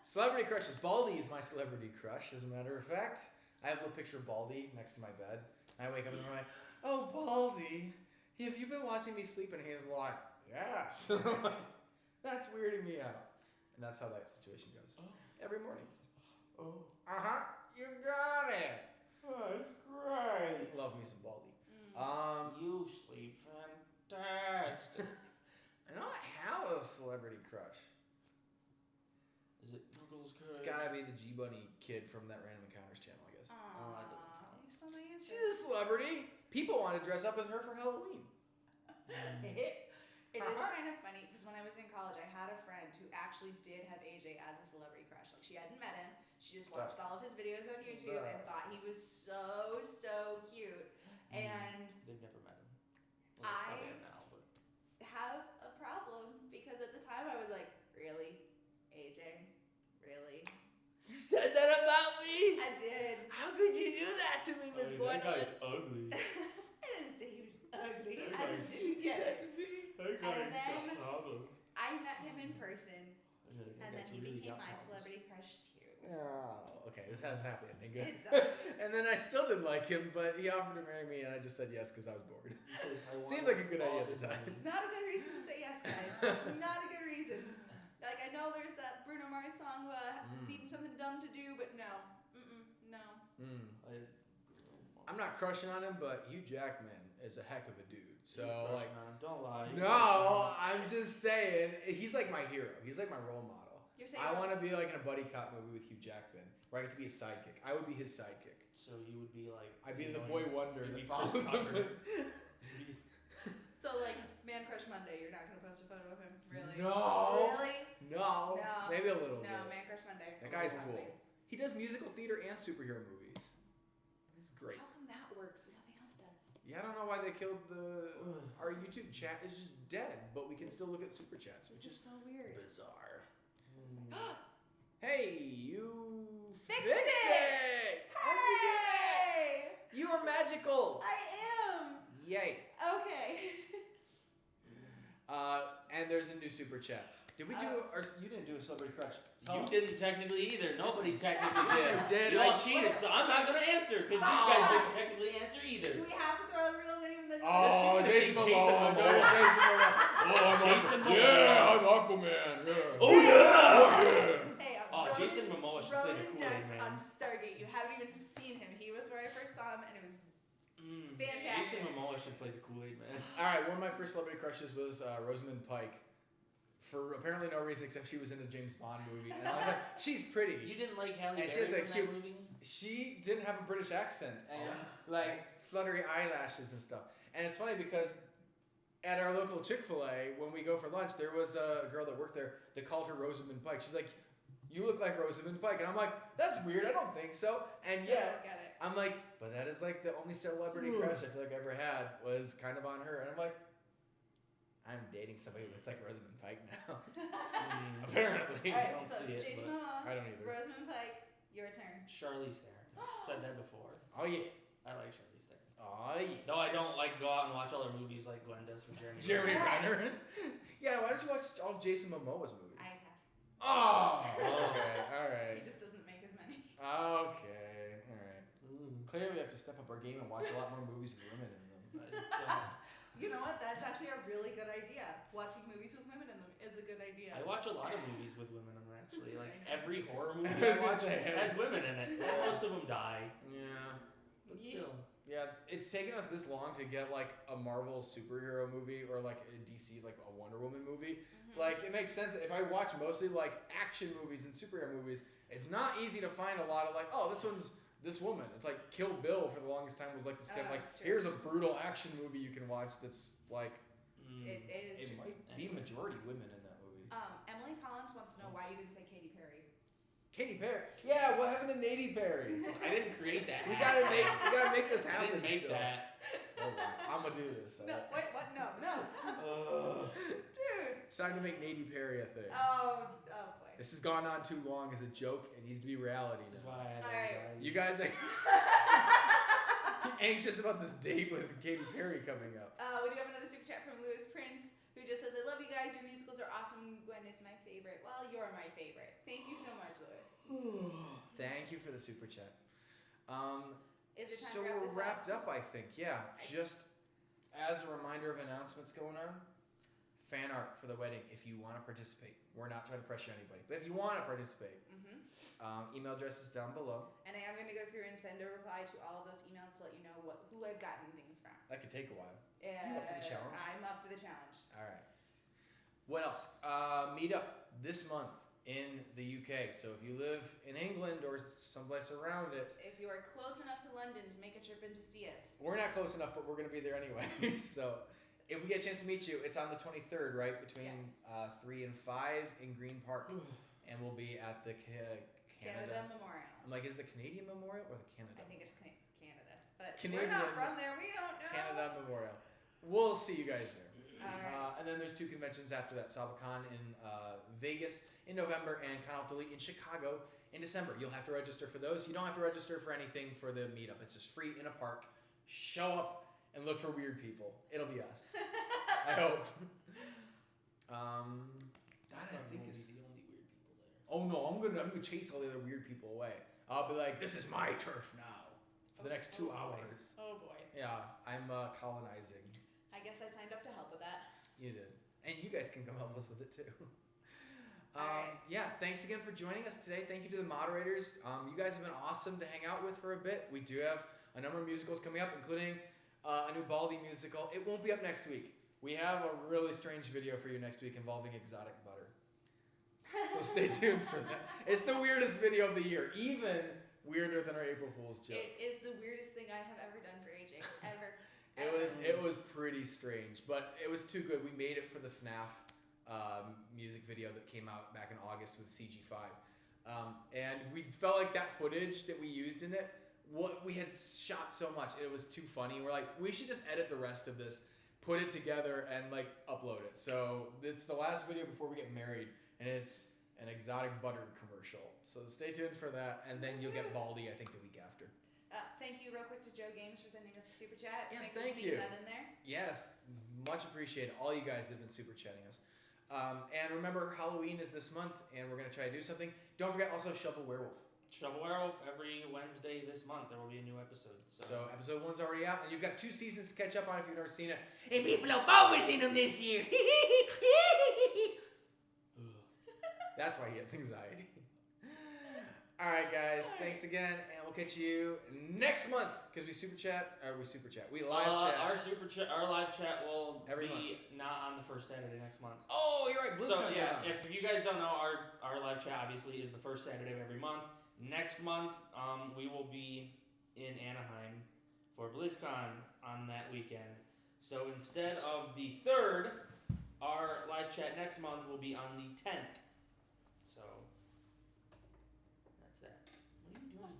Celebrity crushes. Baldy is my celebrity crush, as a matter of fact. I have a little picture of Baldy next to my bed. I wake up in the morning, oh, Baldy, have you been watching me sleep? And he's like, yes. That's weirding me out. And that's how that situation goes. Every morning. Oh. Uh-huh. You got it. Oh, that's great. Love me some Baldy. You sleep fantastic. I don't have a celebrity crush. Is it Noodles Crush? It's gotta be the G Bunny kid from that Random Encounters channel, I guess. Oh, that doesn't count. You stole my answer. She's a celebrity. People want to dress up as her for Halloween. It is kind of funny because when I was in college, I had a friend who actually did have AJ as a celebrity crush. Like she hadn't met him, she just watched all of his videos on YouTube and thought he was so cute. And They've never met him. Well, they probably have now, but have a problem because at the time I was like, really, AJ, really? You said that about me? I did. How could you do that to me, Miss that Gwendolyn? guy's ugly. I didn't say he was ugly. That I just guy's- didn't get it. That And guy's then- got problems. I met him in person, That and then guy's he really became got my problems. celebrity crush too. Oh, okay. This has a happy ending. Good. It does. And then I still didn't like him, but he offered to marry me, and I just said yes because I was bored. Because I want Seemed like a good all idea at the his time. money. Not a good reason to say yes, guys. Not a good reason. Like I know there's that Bruno Mars song, needing something dumb to do, but no. No. I'm not crushing on him, but Hugh Jackman is a heck of a dude. So like, don't lie. no, I'm just saying he's like my hero. He's like my role model. You're saying I want to be like in a buddy cop movie with Hugh Jackman, where I get to be a sidekick. I would be his sidekick. So you would be like. I'd be the boy wonder you'd that be follows Chris him. Tucker. So like Man Crush Monday, you're not gonna post a photo of him, really? No. Really? No. No. Maybe a little No, bit. Man Crush Monday. That guy's Not cool. me. He does musical theater and superhero movies. He's great. How come that works but nothing else does? Yeah, I don't know why they killed our YouTube chat is just dead, but we can still look at super chats, This which is so weird. bizarre. Hey, you Fixed it! How'd you do that? Hey! You are magical. I am. Yay! Okay. And there's a new super chat. Did we do? Or you didn't do a celebrity crush? You didn't technically either. Nobody technically Yes, I did. You all I- cheated, so I'm not gonna answer because these guys didn't technically answer either. Do we have to throw out a real name? Then Oh, Let's Jason just say Momoa. Jason Momoa. Jason Momoa. Yeah, I'm Aquaman. Yeah. Oh yeah! Hey, Oh, Jason Momoa should play the Ronan Kool-Aid Dex Man. on Stargate. You haven't even seen him. He was where I first saw him, and it was fantastic. Jason Momoa should play the Kool-Aid Man. All right, one of my first celebrity crushes was Rosamund Pike. For apparently no reason except she was in a James Bond movie, and I was like, she's pretty. You didn't like Halle And Berry she has a from that cute- movie? She didn't have a British accent and like fluttery eyelashes and stuff. And it's funny because at our local Chick-fil-A, when we go for lunch, there was a girl that worked there that called her Rosamund Pike. She's like, "You look like Rosamund Pike," and I'm like, "That's weird. I don't think so." And So, yet, get it. I'm like, "But that is like the only celebrity crush I feel like I ever had was kind of on her." And I'm like, I'm dating somebody that's like Rosamund Pike now. Apparently. All right, don't so see it, Jason but Momoa, I don't either. Rosamund Pike, your turn. Charlize Theron. Said that before. Oh yeah. I like Charlize Theron. Oh yeah. No, I don't like go out and watch all her movies like Gwen does for Jeremy. Jeremy Yeah. Renner. Yeah, why don't you watch all of Jason Momoa's movies? I have. Oh, okay, all He right. just doesn't make as many. Okay, all right. Clearly, we have to step up our game and watch a lot more movies with women in them. I don't. You know what? That's actually a really good idea. Watching movies with women in them is a good idea. I watch a lot of movies with women in them actually. Like every horror I movie was I gonna watch say, has women in it. And most of them die, Yeah. but Yeah. still. Yeah, it's taken us this long to get like a Marvel superhero movie or like a DC like a Wonder Woman movie. Like it makes sense that if I watch mostly like action movies and superhero movies, it's not easy to find a lot of like, oh, this one's this woman. It's like Kill Bill for the longest time was like the step like that's true. here's a brutal action movie you can watch that's like It is it true. might be majority women in that movie. Emily Collins wants to know why you didn't say Katy Perry. Katy Perry. Yeah, what happened to Nady Perry? I didn't create that. we gotta make this I happen. didn't make still. that. Hold on. I'm gonna do this. No, wait, what? No, dude. It's time to make Nady Perry a thing. Oh boy. This has gone on too long as a joke. It needs to be reality This is now. why I had Alright. anxiety. You guys are anxious about this date with Katy Perry coming up. We do have another super chat from Lewis Prince, who just says, "I love you guys. Your musicals are awesome. Gwen is my favorite. Well, you're my favorite. Thank you so much, Lewis. Thank you for the super chat. Is it time So to wrap we're this wrapped up? up, I think. Yeah. Just as a reminder of announcements going on, fan art for the wedding if you want to participate. We're not trying to pressure anybody, but if you want to participate, email address is down below. And I am going to go through and send a reply to all of those emails to let you know who I've gotten things from. That could take a while. You up for the challenge? I'm up for the challenge. All right. What else? Meet up this month in the UK. So if you live in England or someplace around it, If you are close enough to London to make a trip in to see us, we're not close enough, but we're going to be there anyway. So if we get a chance to meet you, it's on the 23rd, right? Between Yes. 3 and 5 in Green Park. And we'll be at the Canada Memorial. I'm like, is the Canadian Memorial or the Canada? I think it's Canada, but Canadian we're not from there. We don't know. Canada Memorial. We'll see you guys there. Alright. And then there's 2 conventions after that. SabaCon in Vegas in November and Con in Chicago in December. You'll have to register for those. You don't have to register for anything for the meetup. It's just free in a park. Show up and look for weird people. It'll be us. I hope. That I think is the only weird people there. Oh no, I'm gonna chase all the other weird people away. I'll be like, this is my turf now for the next 2 hours. Oh boy. Yeah, I'm colonizing. I guess I signed up to help with that. You did, and you guys can come help us with it too. Alright. Yeah, thanks again for joining us today. Thank you to the moderators. You guys have been awesome to hang out with for a bit. We do have a number of musicals coming up, including a new Baldy musical. It won't be up next week. We have a really strange video for you next week involving exotic butter. So stay tuned for that. It's the weirdest video of the year, even weirder than our April Fool's joke. It is the weirdest thing I have ever done for AJ. Ever. It was pretty strange, but it was too good. We made it for the FNAF music video that came out back in August with CG5, and we felt like that footage that we used in it, we had shot so much, it was too funny. We're like, we should just edit the rest of this, put it together, and like upload it. So it's the last video before we get married, and it's an exotic butter commercial. So stay tuned for that, and then you'll get Baldy, I think, the week after. Thank you real quick to Joe Games for sending us a super chat. Yes, Thanks thank for you. sneaking that in there. Yes, much appreciated. All you guys that have been super chatting us. And remember, Halloween is this month, and we're going to try to do something. Don't forget also Shovel Werewolf. Shovel Werewolf every Wednesday this month. There will be a new episode. So episode 1's already out, and you've got 2 seasons to catch up on if you've never seen it. And Buffalo Bob was in them this year. That's why he has anxiety. All right, guys. Thanks again, and we'll catch you next month because we live chat. We live chat. Our live chat will Every be not on the first Saturday next month. Oh, you're right. So BlizzCon's yeah, going on. if you guys don't know, our live chat obviously is the first Saturday of every month. Next month, we will be in Anaheim for BlizzCon on that weekend. So instead of the 3rd, our live chat next month will be on the 10th. So that's that. What are you doing?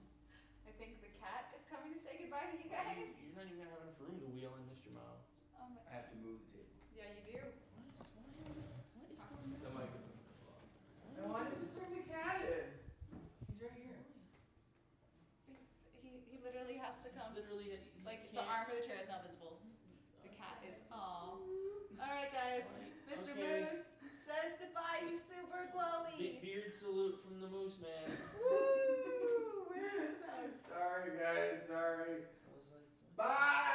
I think the cat is coming to say goodbye to you guys. You're not even gonna have enough room to wheel in just your mouth. I have to move the table. Yeah, you do. What is going on? The microphone's come off. I wanted to bring the cat in. He's right here. He literally has to come. Literally, Like the arm of the chair is not visible. The cat is. Aw. All right, guys. Mr. Okay. Moose says goodbye. He's super glowy. Beard salute from the Moose Man. Woo! Where's the mouse? Sorry, guys. Sorry. I was like, Bye.